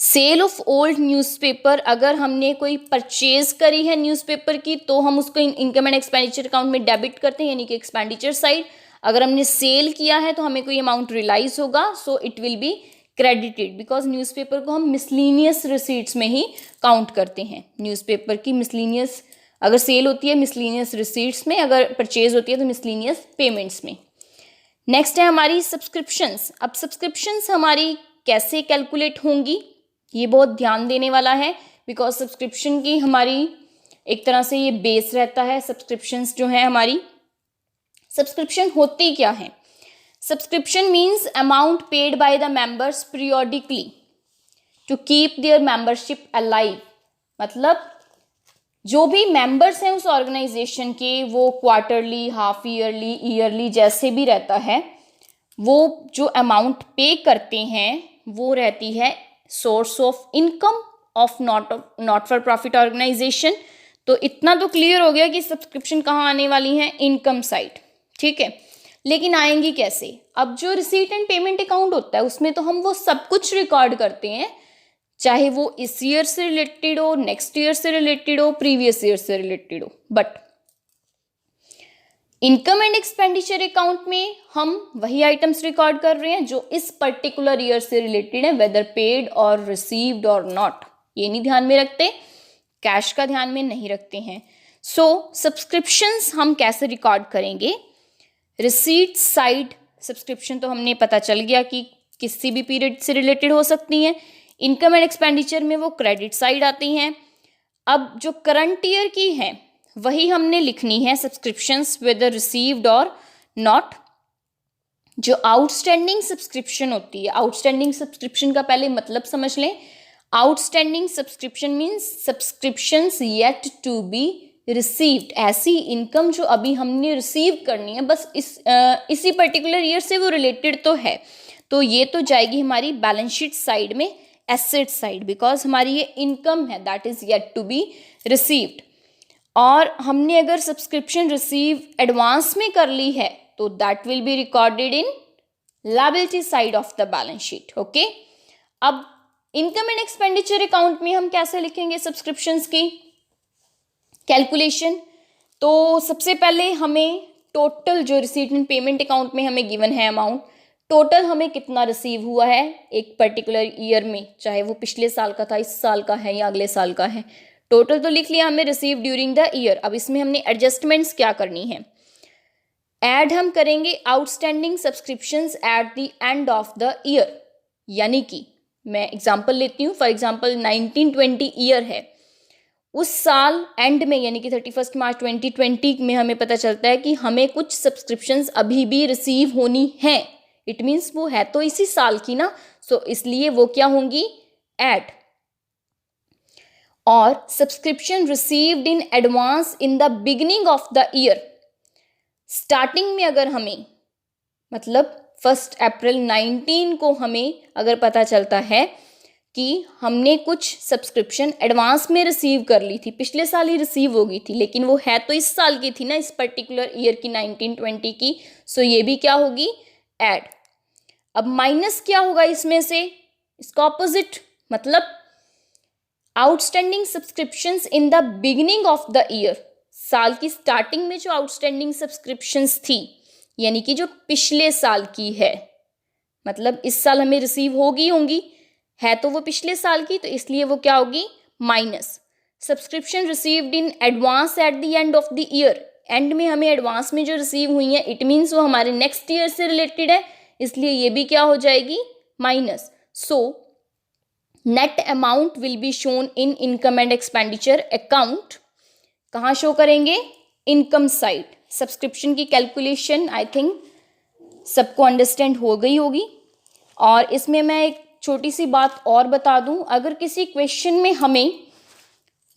Sale of old newspaper, अगर हमने कोई परचेज करी है न्यूज़पेपर की तो हम उसको इनकम एंड एक्सपेंडिचर अकाउंट में डेबिट करते हैं, यानी कि एक्सपेंडिचर साइड। अगर हमने सेल किया है तो हमें कोई अमाउंट रियलाइज होगा, सो it will be credited, because newspaper को हम मिसलीनियस रिसीट्स में ही काउंट करते हैं। न्यूज़पेपर की मिसलीनियस अगर सेल होती है मिसलीनियस रिसीट्स में, अगर परचेज होती है तो मिसलीनियस पेमेंट्स में। नेक्स्ट है हमारी सब्सक्रिप्शंस। अब सब्सक्रिप्शंस हमारी कैसे कैलकुलेट होंगी, ये बहुत ध्यान देने वाला है, बिकॉज सब्सक्रिप्शन की हमारी एक तरह से ये बेस रहता है। सब्सक्रिप्शंस जो है हमारी, सब्सक्रिप्शन होती क्या है, subscription means amount paid by the members periodically to keep their membership alive. मतलब जो भी मेंबर्स हैं उस ऑर्गेनाइजेशन के, वो क्वार्टरली, हाफ ईयरली, ईयरली जैसे भी रहता है, वो जो अमाउंट पे करते हैं वो रहती है source of income of not for profit organisation. तो इतना तो क्लियर हो गया कि सब्सक्रिप्शन कहाँ आने वाली है, इनकम साइड, ठीक है। लेकिन आएंगी कैसे, अब जो रिसीट एंड पेमेंट अकाउंट होता है उसमें तो हम वो सब कुछ रिकॉर्ड करते हैं, चाहे वो इस ईयर से रिलेटेड हो, नेक्स्ट ईयर से रिलेटेड हो, प्रीवियस ईयर से रिलेटेड हो। But income and expenditure account में हम वही आइटम्स रिकॉर्ड कर रहे हैं जो इस पर्टिकुलर ईयर से रिलेटेड है, वेदर पेड और रिसीव्ड और नॉट। ये नहीं ध्यान में रखते, कैश का ध्यान में नहीं रखते हैं। सो सब्सक्रिप्शंस हम कैसे रिकॉर्ड करेंगे, रिसीट साइड सब्सक्रिप्शन तो हमने पता चल गया कि किसी भी पीरियड से रिलेटेड हो सकती हैं। इनकम एंड एक्सपेंडिचर में वो क्रेडिट साइड आती हैं। अब जो करंट ईयर की हैं वही हमने लिखनी है सब्सक्रिप्शंस वेदर रिसीव्ड और नॉट। जो आउटस्टैंडिंग सब्सक्रिप्शन होती है, आउटस्टैंडिंग सब्सक्रिप्शन का पहले मतलब समझ लें। Outstanding subscription means subscriptions yet to be received, ऐसी इनकम जो अभी हमने रिसीव करनी है, बस इसी पर्टिकुलर ईयर से वो रिलेटेड तो है, तो ये तो जाएगी हमारी बैलेंस शीट साइड में, एसेट साइड, बिकॉज हमारी ये इनकम है that is yet to be received. और हमने अगर सब्सक्रिप्शन रिसीव एडवांस में कर ली है तो that will be recorded in liability side of the balance sheet. Okay, अब इनकम एंड एक्सपेंडिचर अकाउंट में हम कैसे लिखेंगे सब्सक्रिप्शंस की कैलकुलेशन। तो सबसे पहले हमें टोटल जो रिसीट एंड पेमेंट अकाउंट में हमें गिवन है अमाउंट, टोटल हमें कितना रिसीव हुआ है एक पर्टिकुलर ईयर में, चाहे वो पिछले साल का था, इस साल का है या अगले साल का है, टोटल तो लिख लिया हमने रिसीव ड्यूरिंग द ईयर। अब इसमें हमने एडजस्टमेंट्स क्या करनी है, ऐड हम करेंगे outstanding subscriptions eight the end of the year. यानी कि मैं एग्जांपल लेती हूँ, फॉर एग्जांपल 1920 ईयर है, उस साल एंड में यानी कि 31 मार्च 2020 में हमें पता चलता है कि हमें कुछ सब्सक्रिप्शंस अभी भी रिसीव होनी है। इट मीन्स वो है तो इसी साल की ना, सो इसलिए वो क्या होंगी, ऐड। और subscription received in advance in the beginning of the year. Starting में अगर हमें मतलब 1 अप्रैल 19 को हमें अगर पता चलता है कि हमने कुछ सब्सक्रिप्शन एडवांस में रिसीव कर ली थी, पिछले साल ही रिसीव हो गई थी, लेकिन वो है तो इस साल की थी ना, इस पर्टिकुलर ईयर की 1920 की, सो ये भी क्या होगी, ऐड। अब माइनस क्या होगा इसमें से, इसका ऑपोजिट, मतलब outstanding subscriptions in the beginning of the year, साल की स्टार्टिंग में जो आउटस्टैंडिंग सब्सक्रिप्शंस थी, यानी कि जो पिछले साल की है, मतलब इस साल हमें रिसीव होंगी है तो वो पिछले साल की, तो इसलिए वो क्या होगी, minus subscription received in advance at the end of the year. And में हमें एडवांस में जो रिसीव हुई है, इट मीन्स वो हमारे नेक्स्ट ईयर से रिलेटेड है, इसलिए ये भी क्या हो जाएगी, minus. So net amount will be shown in income and expenditure account. कहाँ शो करेंगे, इनकम साइड। सब्सक्रिप्शन की कैलकुलेशन आई थिंक सबको अंडरस्टैंड हो गई होगी। और इसमें मैं एक छोटी सी बात और बता दूं, अगर किसी क्वेश्चन में हमें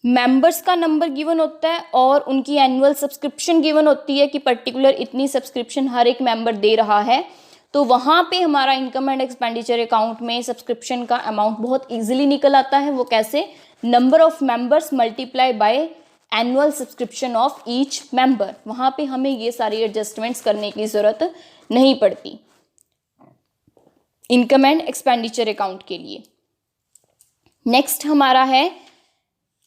मेंबर्स का नंबर गिवन होता है और उनकी एनुअल सब्सक्रिप्शन गिवन होती है कि पर्टिकुलर इतनी सब्सक्रिप्शन हर एक मेंबर दे रहा है, तो वहाँ पे हमारा इनकम एंड एक्सपेंडिचर अकाउंट में सब्सक्रिप्शन का अमाउंट बहुत ईजिली निकल आता है। वो कैसे, number of members multiply by annual subscription of each member. वहाँ पे हमें ये सारी एडजस्टमेंट्स करने की ज़रूरत नहीं पड़ती इनकम एंड एक्सपेंडिचर अकाउंट के लिए। नेक्स्ट हमारा है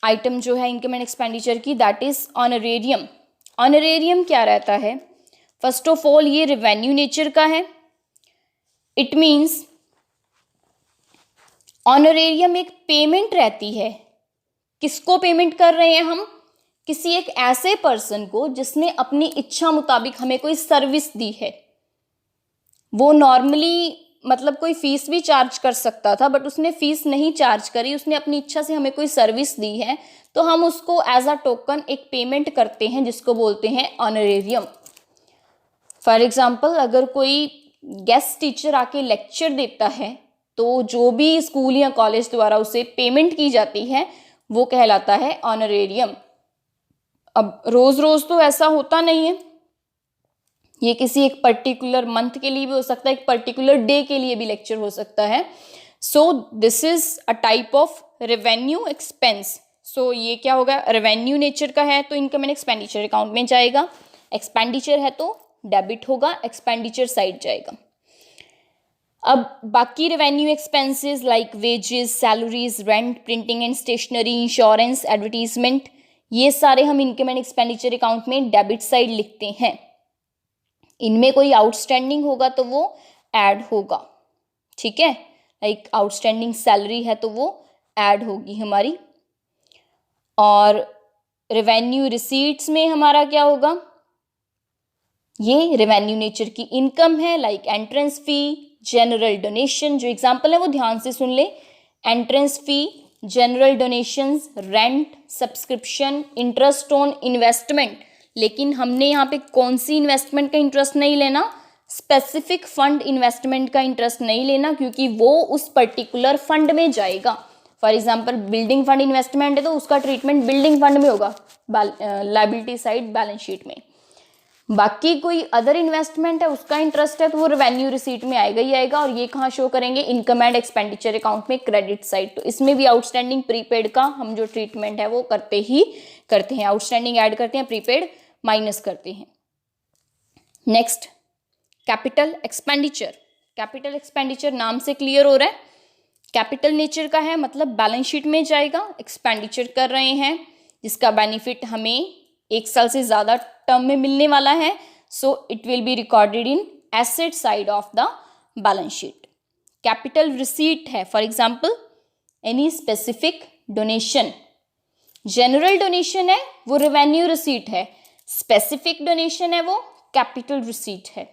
आइटम जो है इनकम एंड एक्सपेंडिचर की, दैट इज ऑनरेरियम। ऑनरेरियम क्या रहता है, फर्स्ट ऑफ ऑल ये रेवेन्यू नेचर का है। इट मीन्स ऑनरेरियम एक पेमेंट रहती है। किसको पेमेंट कर रहे हैं हम, किसी एक ऐसे पर्सन को जिसने अपनी इच्छा मुताबिक हमें कोई सर्विस दी है। वो नॉर्मली मतलब कोई फीस भी चार्ज कर सकता था, बट उसने फीस नहीं चार्ज करी, उसने अपनी इच्छा से हमें कोई सर्विस दी है, तो हम उसको एज अ टोकन एक पेमेंट करते हैं जिसको बोलते हैं ऑनरेरियम। फॉर एग्जाम्पल, अगर कोई गेस्ट टीचर आके लेक्चर देता है तो जो भी स्कूल या कॉलेज द्वारा उसे पेमेंट की जाती है वो कहलाता है ऑनरेरियम। अब रोज रोज तो ऐसा होता नहीं है, ये किसी एक पर्टिकुलर मंथ के लिए भी हो सकता है, एक पर्टिकुलर डे के लिए भी लेक्चर हो सकता है। So this is a type of revenue expense. So ये क्या होगा, रेवेन्यू नेचर का है तो इनकम एंड एक्सपेंडिचर अकाउंट में जाएगा, एक्सपेंडिचर है तो डेबिट होगा, एक्सपेंडिचर साइड जाएगा। अब बाकी revenue expenses like wages, salaries, rent, printing and stationery, insurance, advertisement, ये सारे हम इनकम एंड एक्सपेंडिचर अकाउंट में डेबिट साइड लिखते हैं। इनमें कोई आउटस्टैंडिंग होगा तो वो ऐड होगा, ठीक है, लाइक आउटस्टैंडिंग सैलरी है तो वो ऐड होगी हमारी। और रेवेन्यू रिसीट्स में हमारा क्या होगा, ये रेवेन्यू नेचर की इनकम है, like entrance fee, general donation. जो एग्जांपल है वो ध्यान से सुन ले, entrance fee, general donations, rent, subscription, interest on investment. लेकिन हमने यहाँ पे कौन सी इन्वेस्टमेंट का इंटरेस्ट नहीं लेना, स्पेसिफिक फंड इन्वेस्टमेंट का इंटरेस्ट नहीं लेना, क्योंकि वो उस पर्टिकुलर फंड में जाएगा। For example building fund investment है तो उसका ट्रीटमेंट बिल्डिंग फंड में होगा, लायबिलिटी साइड बैलेंस शीट में। बाकी कोई अदर इन्वेस्टमेंट है उसका इंटरेस्ट है तो वो रेवेन्यू रिसीट में आएगा ही आएगा। और ये कहाँ शो करेंगे, इनकम एंड एक्सपेंडिचर अकाउंट में, क्रेडिट साइड। तो इसमें भी आउटस्टैंडिंग प्रीपेड का हम जो ट्रीटमेंट है वो करते हैं, आउटस्टैंडिंग ऐड करते हैं, प्रीपेड माइनस करते हैं। Next capital expenditure. Capital expenditure नाम से क्लियर हो रहा है, कैपिटल नेचर का है, मतलब बैलेंस शीट में जाएगा। एक्सपेंडिचर कर रहे हैं जिसका बेनिफिट हमें 1 साल से ज़्यादा टर्म में मिलने वाला है, so it will be recorded in asset side of the balance sheet. Capital receipt है, for example any specific donation. General donation है वो रेवेन्यू रिसीट है, स्पेसिफिक डोनेशन है वो कैपिटल रिसीट है।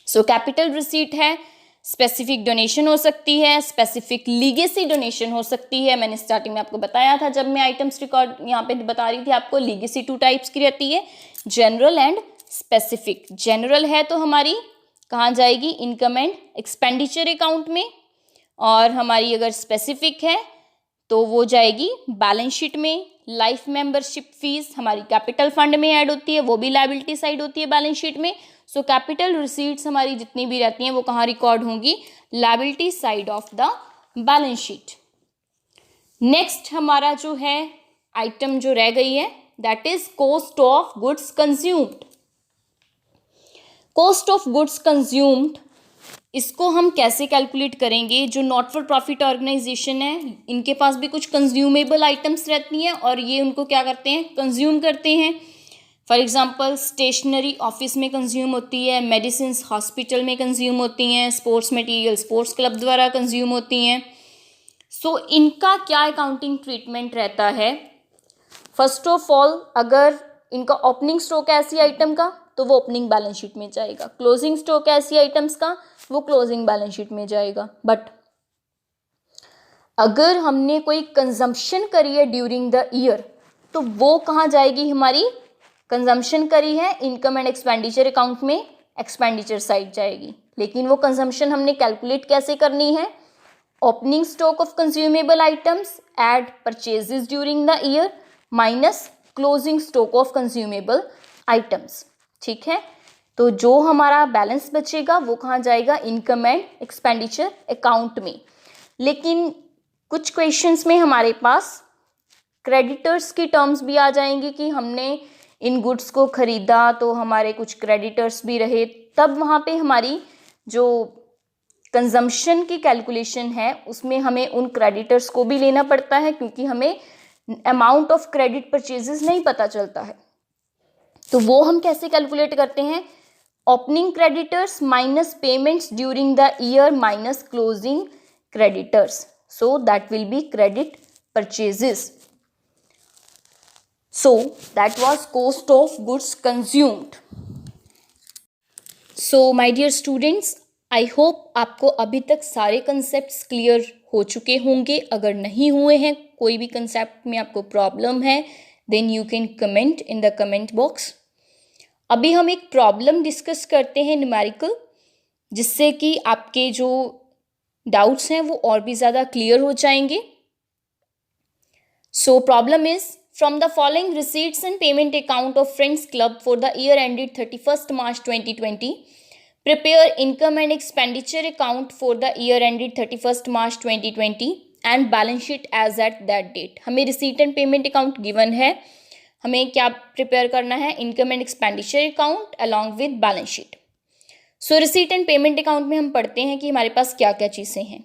सो कैपिटल रिसीट है, स्पेसिफिक डोनेशन हो सकती है, स्पेसिफिक लीगेसी डोनेशन हो सकती है। मैंने स्टार्टिंग में आपको बताया था जब मैं आइटम्स रिकॉर्ड यहाँ पे बता रही थी आपको, लीगेसी 2 टाइप्स की रहती है, जनरल एंड स्पेसिफिक। जनरल है तो हमारी कहाँ जाएगी, इनकम एंड एक्सपेंडिचर अकाउंट में। और हमारी अगर स्पेसिफिक है तो वो जाएगी बैलेंस शीट में। लाइफ मेंबरशिप फीस हमारी कैपिटल फंड में ऐड होती है, वो भी लायबिलिटी साइड होती है बैलेंस शीट में। सो कैपिटल रिसीट्स हमारी जितनी भी रहती हैं वो कहाँ रिकॉर्ड होंगी, liability side of the balance sheet. Next हमारा जो है आइटम जो रह गई है that is cost of goods consumed. Cost of goods consumed, इसको हम कैसे कैलकुलेट करेंगे? जो नॉट फॉर प्रॉफिट ऑर्गेनाइजेशन है इनके पास भी कुछ कंज्यूमेबल आइटम्स रहती हैं और ये उनको क्या करते हैं, कंज्यूम करते हैं। फॉर एग्जांपल स्टेशनरी ऑफिस में कंज्यूम होती है, मेडिसिन हॉस्पिटल में कंज्यूम होती हैं, स्पोर्ट्स मटेरियल स्पोर्ट्स क्लब द्वारा कंज्यूम होती हैं। सो इनका क्या अकाउंटिंग ट्रीटमेंट रहता है? फर्स्ट ऑफ ऑल अगर इनका ओपनिंग स्टॉक है ऐसी आइटम का तो वो ओपनिंग बैलेंस शीट में जाएगा, क्लोजिंग स्टॉक है ऐसी आइटम्स का वो क्लोजिंग बैलेंस शीट में जाएगा। बट अगर हमने कोई कंजम्पशन करी है ड्यूरिंग द ईयर तो वो कहाँ जाएगी? हमारी कंजम्पशन करी है इनकम एंड एक्सपेंडिचर अकाउंट में, एक्सपेंडिचर साइड जाएगी। लेकिन वो कंजम्पशन हमने कैलकुलेट कैसे करनी है? Opening stock of consumable items add purchases during the year minus closing stock of consumable items. ठीक है, तो जो हमारा बैलेंस बचेगा वो कहाँ जाएगा? इनकम एंड एक्सपेंडिचर अकाउंट में। लेकिन कुछ क्वेश्चंस में हमारे पास क्रेडिटर्स की टर्म्स भी आ जाएंगी कि हमने इन गुड्स को खरीदा तो हमारे कुछ क्रेडिटर्स भी रहे, तब वहाँ पे हमारी जो कंजम्पशन की कैलकुलेशन है उसमें हमें उन क्रेडिटर्स को भी लेना पड़ता है क्योंकि हमें अमाउंट ऑफ क्रेडिट परचेजेस नहीं पता चलता है। तो वो हम कैसे कैलकुलेट करते हैं? Opening creditors minus payments during the year minus closing creditors, so that will B credit purchases. So that was cost of goods consumed. So my dear students, I hope आपको अभी तक सारे कंसेप्ट्स क्लियर हो चुके होंगे। अगर नहीं हुए हैं, कोई भी कंसेप्ट में आपको प्रॉब्लम है, then you can comment in the comment box. अभी हम एक प्रॉब्लम डिस्कस करते हैं न्यूमेरिकल, जिससे कि आपके जो डाउट्स हैं वो और भी ज़्यादा क्लियर हो जाएंगे। So problem is, from the following receipts and payment account of Friends Club for the year ended 31st March 2020, prepare income and expenditure account for the year ended 31st March 2020 and balance sheet as at that date. हमें receipt and payment account given है, हमें क्या प्रिपेयर करना है? Income and expenditure account along with balance sheet. So receipt and payment account में हम पढ़ते हैं कि हमारे पास क्या क्या चीज़ें हैं।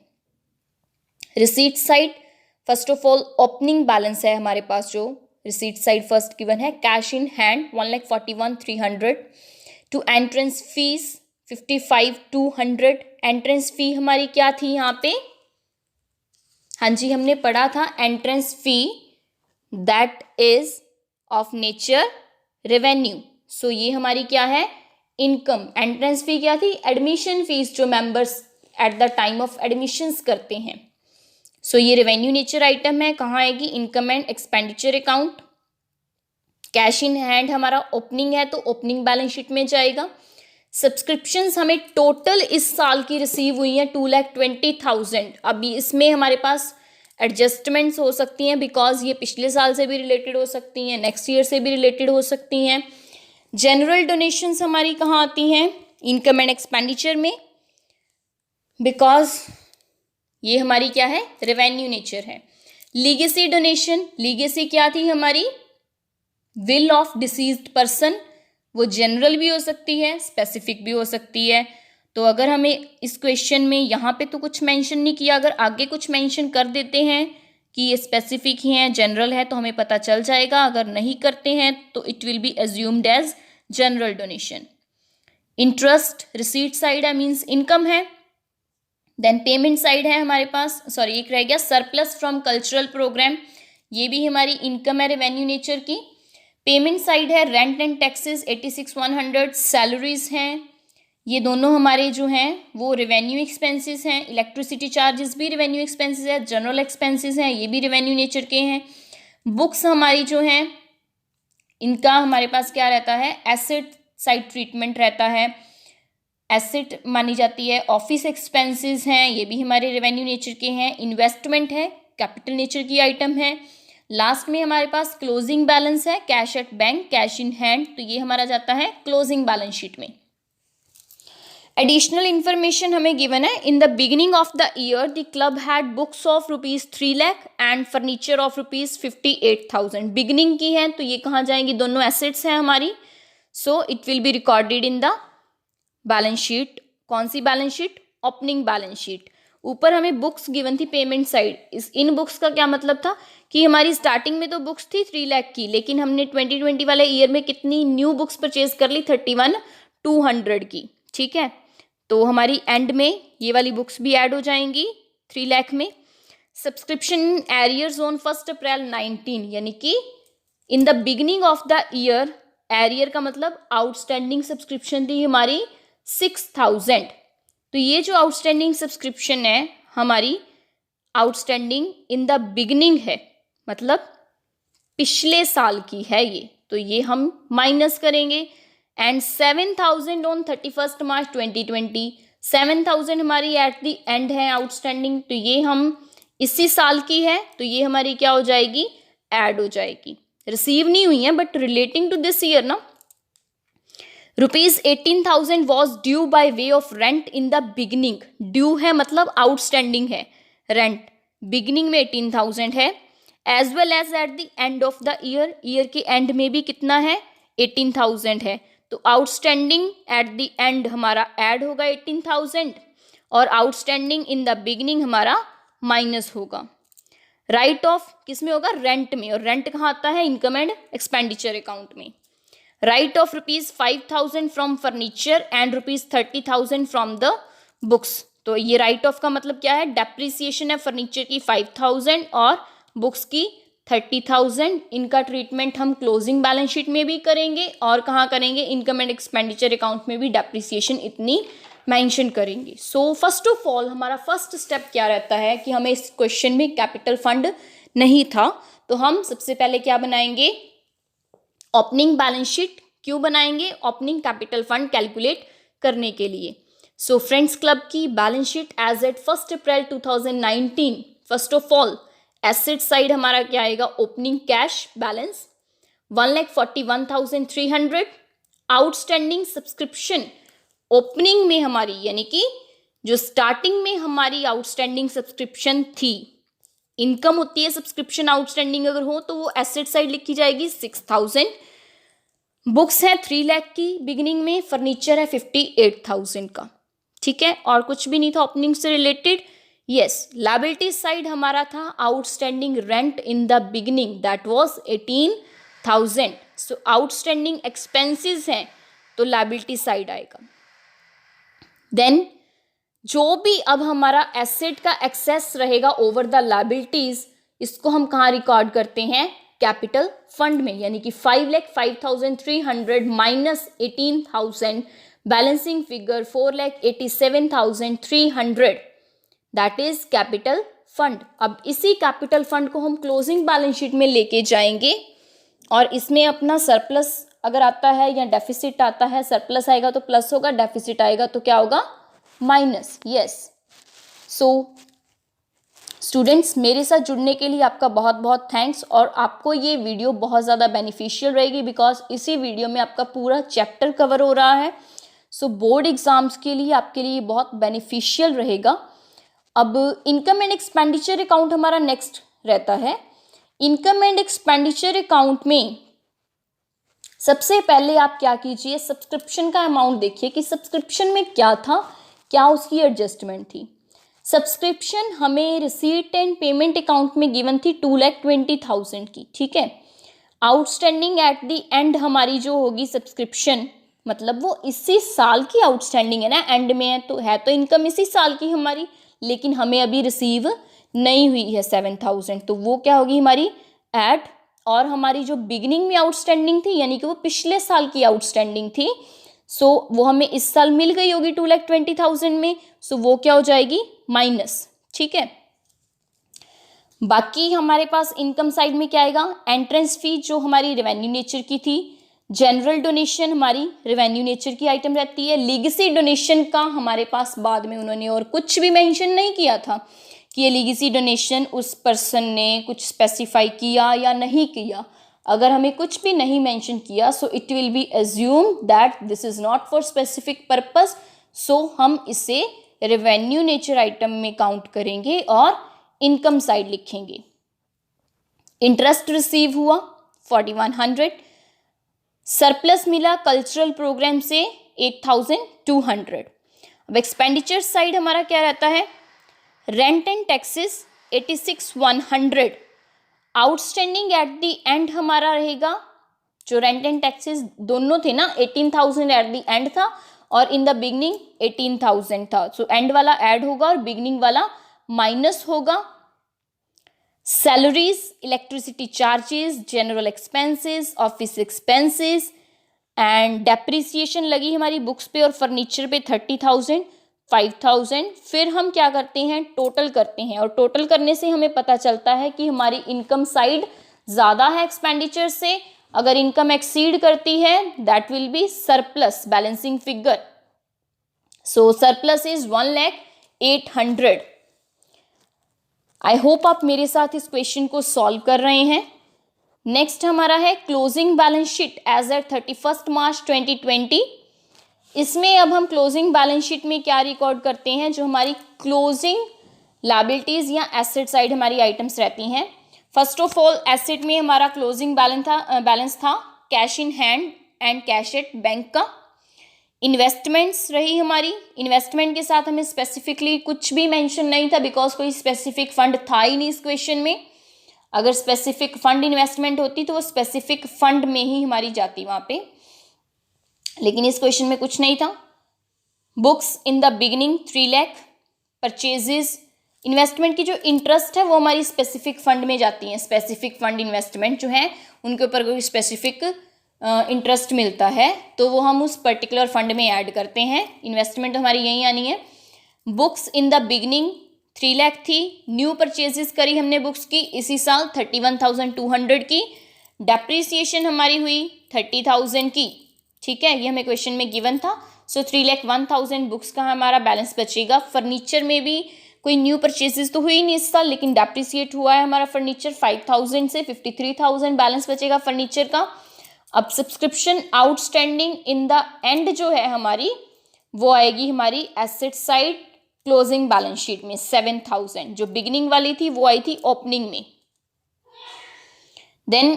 Receipt side, first of all opening balance है हमारे पास, जो रिसीट साइड फर्स्ट गिवन है, cash in hand 1,41,300 to entrance fees 55,200। Entrance fee हमारी क्या थी यहाँ पे? हाँ जी, हमने पढ़ा था entrance fee that is of nature revenue. So ये हमारी क्या है? इनकम। एंट्रेंस फी क्या थी? एडमिशन फीस जो members at the time of admissions करते हैं। सो ये रेवेन्यू नेचर आइटम है, कहाँ आएगी? Income and expenditure account. Cash in hand हमारा ओपनिंग है तो ओपनिंग बैलेंस शीट में जाएगा। सब्सक्रिप्शंस हमें टोटल इस साल की रिसीव हुई हैं 2,20,000। अभी इसमें हमारे पास एडजस्टमेंट्स हो सकती हैं बिकॉज ये पिछले साल से भी रिलेटेड हो सकती हैं, नेक्स्ट ईयर से भी रिलेटेड हो सकती हैं। जनरल डोनेशंस हमारी कहाँ आती हैं? इनकम एंड एक्सपेंडिचर में, बिकॉज ये हमारी क्या है? रेवेन्यू नेचर है। लीगेसी डोनेशन, लीगेसी क्या थी हमारी? Will of deceased person. वो जनरल भी हो सकती है, स्पेसिफिक भी हो सकती है। तो अगर हमें इस क्वेश्चन में यहाँ पे तो कुछ मेंशन नहीं किया, अगर आगे कुछ मेंशन कर देते हैं कि ये स्पेसिफिक ही है, जनरल है, तो हमें पता चल जाएगा। अगर नहीं करते हैं तो it will be assumed as general donation. Interest receipt side है, मीन्स इनकम है। देन पेमेंट साइड है हमारे पास, सॉरी एक रह गया, सरप्लस फ्रॉम कल्चरल प्रोग्राम, ये भी हमारी इनकम है रेवेन्यू नेचर की। पेमेंट साइड है रेंट एंड टैक्सेस 86,100, सैलरीज हैं, ये दोनों हमारे जो हैं वो रेवेन्यू एक्सपेंसेस हैं। इलेक्ट्रिसिटी चार्जेस भी रेवेन्यू एक्सपेंसेस है, जनरल एक्सपेंसेस हैं, ये भी रेवेन्यू नेचर के हैं। बुक्स हमारी जो हैं इनका हमारे पास क्या रहता है? एसेट साइड ट्रीटमेंट रहता है, एसेट मानी जाती है। ऑफिस एक्सपेंसेस हैं, ये भी हमारे रेवेन्यू नेचर के हैं। इन्वेस्टमेंट है, कैपिटल नेचर की आइटम है। लास्ट में हमारे पास क्लोजिंग बैलेंस है, cash at bank, cash in hand, तो ये हमारा जाता है क्लोजिंग बैलेंस शीट में। एडिशनल इन्फॉर्मेशन हमें गिवन है, इन the beginning of the year the club had books of ₹3 lakh and furniture of ₹58,000। Beginning की है तो ये कहाँ जाएंगी, दोनों एसेट्स हैं हमारी, so it will be recorded in the balance sheet. कौन सी balance sheet, opening balance sheet. ऊपर हमें बुक्स गिवन थी पेमेंट साइड, इन बुक्स का क्या मतलब था कि हमारी स्टार्टिंग में तो बुक्स थी 3 लाख की, लेकिन हमने 2020 वाले ईयर में कितनी न्यू बुक्स परचेज कर ली, 31,200 की, ठीक है। तो हमारी एंड में ये वाली बुक्स भी ऐड हो जाएंगी 3 लाख में। सब्सक्रिप्शन एरियर्स ऑन 1 अप्रैल 19, यानी कि इन the beginning of the year, arrear का मतलब आउटस्टैंडिंग सब्सक्रिप्शन थी हमारी 6,000। तो ये जो आउटस्टैंडिंग सब्सक्रिप्शन है हमारी आउटस्टैंडिंग इन द बिगिनिंग है, मतलब पिछले साल की है ये, तो ये हम माइनस करेंगे। एंड 7,000 ऑन 31 मार्च 2020, 7,000 हमारी एट द एंड है आउटस्टैंडिंग, तो ये हम इसी साल की है, तो ये हमारी क्या हो जाएगी, ऐड हो जाएगी। रिसीव नहीं हुई है but relating to this year ना। ₹18,000 was due by way of rent in the beginning, due है मतलब आउटस्टैंडिंग है, रेंट बिगिनिंग में 18,000 है, as well as at the end of the year, year के एंड में भी कितना है 18,000 है, तो आउटस्टैंडिंग एट द एंड हमारा ऐड होगा 18,000 और आउटस्टैंडिंग इन द बिगिनिंग हमारा माइनस होगा। राइट ऑफ किस में होगा, रेंट में, और रेंट कहाँ आता है, इनकम एंड एक्सपेंडिचर अकाउंट में। Right of ₹5,000 from furniture and ₹30,000 from the books, तो ये राइट ऑफ का मतलब क्या है, डेप्रिसिएशन है फर्नीचर की 5,000 और बुक्स की 30,000। इनका ट्रीटमेंट हम क्लोजिंग बैलेंस शीट में भी करेंगे और कहाँ करेंगे, इनकम एंड एक्सपेंडिचर अकाउंट में भी डेप्रिसिएशन इतनी मेंशन करेंगे। सो फर्स्ट ऑफ ऑल हमारा फर्स्ट स्टेप क्या रहता है कि हमें इस क्वेश्चन में कैपिटल फंड नहीं था, तो हम सबसे पहले क्या बनाएंगे, ओपनिंग बैलेंस शीट। क्यों बनाएंगे, ओपनिंग कैपिटल फंड कैलकुलेट करने के लिए। सो फ्रेंड्स क्लब की balance sheet as at 1 April 2019, first of all asset side हमारा क्या आएगा, opening cash balance 1,41,300, outstanding subscription opening में हमारी, यानी कि जो स्टार्टिंग में हमारी आउटस्टैंडिंग सब्सक्रिप्शन थी, इनकम होती है सब्सक्रिप्शन आउटस्टैंडिंग अगर हो तो वो एसेट साइड लिखी जाएगी 6,000, बुक्स है 3 लाख की बिगिनिंग में, फर्नीचर है 58,000 का, ठीक है, और कुछ भी नहीं था ओपनिंग से रिलेटेड। यस, लायबिलिटी साइड हमारा था outstanding rent in the beginning, that was 18,000। So outstanding expenses हैं तो लायबिलिटी साइड आएगा। देन जो भी अब हमारा एसेट का एक्सेस रहेगा ओवर द लायबिलिटीज, इसको हम कहाँ रिकॉर्ड करते हैं, कैपिटल फंड में, यानी कि 5,05,300 minus 18,000, balancing figure 4,87,300, that is capital fund. अब इसी कैपिटल फंड को हम क्लोजिंग बैलेंस शीट में लेके जाएंगे और इसमें अपना सरप्लस अगर आता है या डेफिसिट आता है, सरप्लस आएगा तो प्लस होगा, डेफिसिट आएगा तो क्या होगा, माइनस। यस, सो स्टूडेंट्स मेरे साथ जुड़ने के लिए आपका बहुत बहुत थैंक्स, और आपको ये वीडियो बहुत ज़्यादा बेनिफिशियल रहेगी बिकॉज इसी वीडियो में आपका पूरा चैप्टर कवर हो रहा है। सो बोर्ड एग्जाम्स के लिए आपके लिए बहुत बेनिफिशियल रहेगा। अब इनकम एंड एक्सपेंडिचर अकाउंट हमारा नेक्स्ट रहता है। इनकम एंड एक्सपेंडिचर अकाउंट में सबसे पहले आप क्या कीजिए, सब्सक्रिप्शन का अमाउंट देखिए कि सब्सक्रिप्शन में क्या था, क्या उसकी एडजस्टमेंट थी। सब्सक्रिप्शन हमें रिसीट एंड पेमेंट अकाउंट में गिवन थी 2,20,000 की, ठीक है। आउटस्टैंडिंग एट द एंड हमारी जो होगी सब्सक्रिप्शन, मतलब वो इसी साल की आउटस्टैंडिंग है ना, एंड में है तो इनकम इसी साल की हमारी, लेकिन हमें अभी रिसीव नहीं हुई है 7,000, तो वो क्या होगी हमारी ऐड, और हमारी जो बिगिनिंग में आउटस्टैंडिंग थी यानी कि वो पिछले साल की आउटस्टैंडिंग थी, सो वो हमें इस साल मिल गई होगी 2,20,000 में, सो वो क्या हो जाएगी माइनस, ठीक है। बाकी हमारे पास इनकम साइड में क्या आएगा, एंट्रेंस फी जो हमारी रेवेन्यू नेचर की थी, जनरल डोनेशन हमारी रेवेन्यू नेचर की आइटम रहती है, लीगेसी डोनेशन का हमारे पास बाद में उन्होंने और कुछ भी मेंशन नहीं किया था कि ये लीगेसी डोनेशन उस पर्सन ने कुछ स्पेसिफाई किया या नहीं किया। अगर हमें कुछ भी नहीं मेंशन किया so it will be assume that this is not for specific purpose, so हम इसे रेवेन्यू नेचर आइटम में काउंट करेंगे और इनकम साइड लिखेंगे। इंटरेस्ट रिसीव हुआ 4100, सरप्लस मिला कल्चरल प्रोग्राम से 8200। अब एक्सपेंडिचर साइड हमारा क्या रहता है, rent and taxes 86,100, outstanding at the end हमारा रहेगा, जो रेंट एंड टैक्सेस दोनों थे ना 18,000 एट द एंड था और इन द बिगनिंग 18,000 था, सो एंड वाला ऐड होगा और बिगनिंग वाला माइनस होगा। Salaries, electricity charges, general expenses, office expenses and depreciation लगी हमारी बुक्स पे और फर्नीचर पे 30,000, 5,000। फिर हम क्या करते हैं, टोटल करते हैं और टोटल करने से हमें पता चलता है कि हमारी इनकम साइड ज़्यादा है एक्सपेंडिचर से। अगर इनकम एक्सीड करती है that will B surplus, balancing figure. So surplus is 1,08,000। I hope आप मेरे साथ इस क्वेश्चन को सॉल्व कर रहे हैं। नेक्स्ट हमारा है closing balance sheet as at 31 March 2020। इसमें अब हम क्लोजिंग बैलेंस शीट में क्या रिकॉर्ड करते हैं, जो हमारी क्लोजिंग लायबिलिटीज या एसेट साइड हमारी आइटम्स रहती हैं। फर्स्ट ऑफ ऑल एसेट में हमारा क्लोजिंग बैलेंस था cash in hand and cash at bank का। इन्वेस्टमेंट्स रही हमारी, इन्वेस्टमेंट के साथ हमें स्पेसिफिकली कुछ भी मेंशन नहीं था बिकॉज कोई स्पेसिफिक फंड था ही नहीं इस क्वेश्चन में। अगर स्पेसिफिक फंड इन्वेस्टमेंट होती तो वो स्पेसिफिक फंड में ही हमारी जाती वहाँ पे, लेकिन इस क्वेश्चन में कुछ नहीं था। Books in the beginning 3 lakh, purchases, investment की जो इंटरेस्ट है वो हमारी स्पेसिफिक फंड में जाती है। स्पेसिफिक फंड इन्वेस्टमेंट जो है उनके ऊपर कोई स्पेसिफिक इंटरेस्ट मिलता है तो वो हम उस पर्टिकुलर फंड में ऐड करते हैं। इन्वेस्टमेंट हमारी यहीं आनी है। Books in the beginning 3 lakh थी, न्यू परचेजेस करी हमने बुक्स की इसी साल 31,200 की। डेप्रिसिएशन हमारी हुई 30,000 की, ठीक है, ये हमें क्वेश्चन में गिवन था। सो 3,01,000 बुक्स का हमारा बैलेंस बचेगा। फर्नीचर में भी कोई न्यू परचेजेस तो हुई नहीं इस साल, लेकिन डेप्रिसिएट हुआ है हमारा फर्नीचर 5,000 से 53,000 बैलेंस बचेगा फर्नीचर का। अब subscription outstanding in the end जो है हमारी वो आएगी हमारी asset side closing balance sheet में 7,000। जो बिगिनिंग वाली थी वो आई थी ओपनिंग में। देन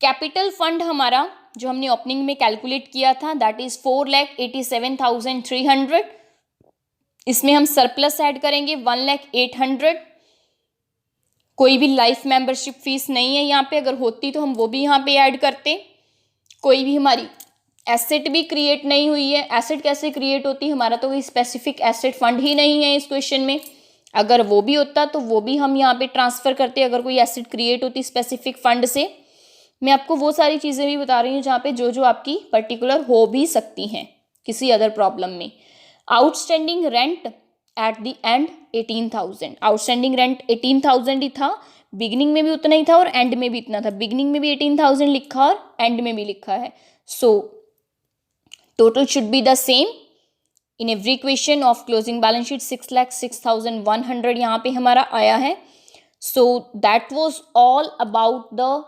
कैपिटल फंड हमारा जो हमने ओपनिंग में कैलकुलेट किया था दैट इज 4,87,300। इसमें हम सरप्लस ऐड करेंगे 1,08,000। कोई भी लाइफ मेंबरशिप फीस नहीं है यहाँ पे, अगर होती तो हम वो भी यहाँ पे ऐड करते। कोई भी हमारी एसेट भी क्रिएट नहीं हुई है। एसेट कैसे क्रिएट होती है, हमारा तो कोई स्पेसिफिक एसेट फंड ही नहीं है इस क्वेश्चन में। अगर वो भी होता तो वो भी हम यहाँ पे ट्रांसफर करते अगर कोई एसेट क्रिएट होती स्पेसिफिक फंड से। मैं आपको वो सारी चीज़ें भी बता रही हूँ जहाँ पे जो जो आपकी पर्टिकुलर हो भी सकती हैं किसी अदर प्रॉब्लम में। Outstanding rent eight the and 18,000, outstanding rent 18,000 ही था, बिगिनिंग में भी उतना ही था और एंड में भी इतना था। बिगिनिंग में भी 18,000 लिखा और एंड में भी लिखा है। So total should be the same in every equation of closing balance sheet. 6,06,100 यहाँ पे हमारा आया है। So that was all about the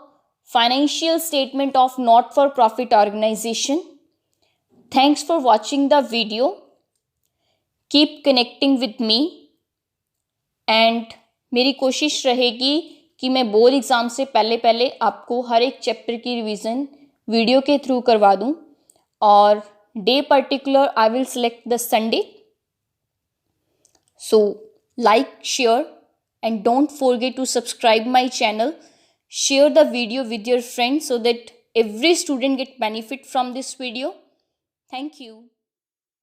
financial statement of not for profit organization. Thanks for watching the video. Keep connecting with me and मेरी कोशिश रहेगी कि मैं बोर्ड एग्ज़ाम से पहले पहले आपको हर एक चैप्टर की रिवीजन वीडियो के थ्रू करवा दूं और day particular I will select the Sunday. So like, share and don't forget to subscribe my channel. Share the video with your friends so that every student get benefit from this video. Thank you.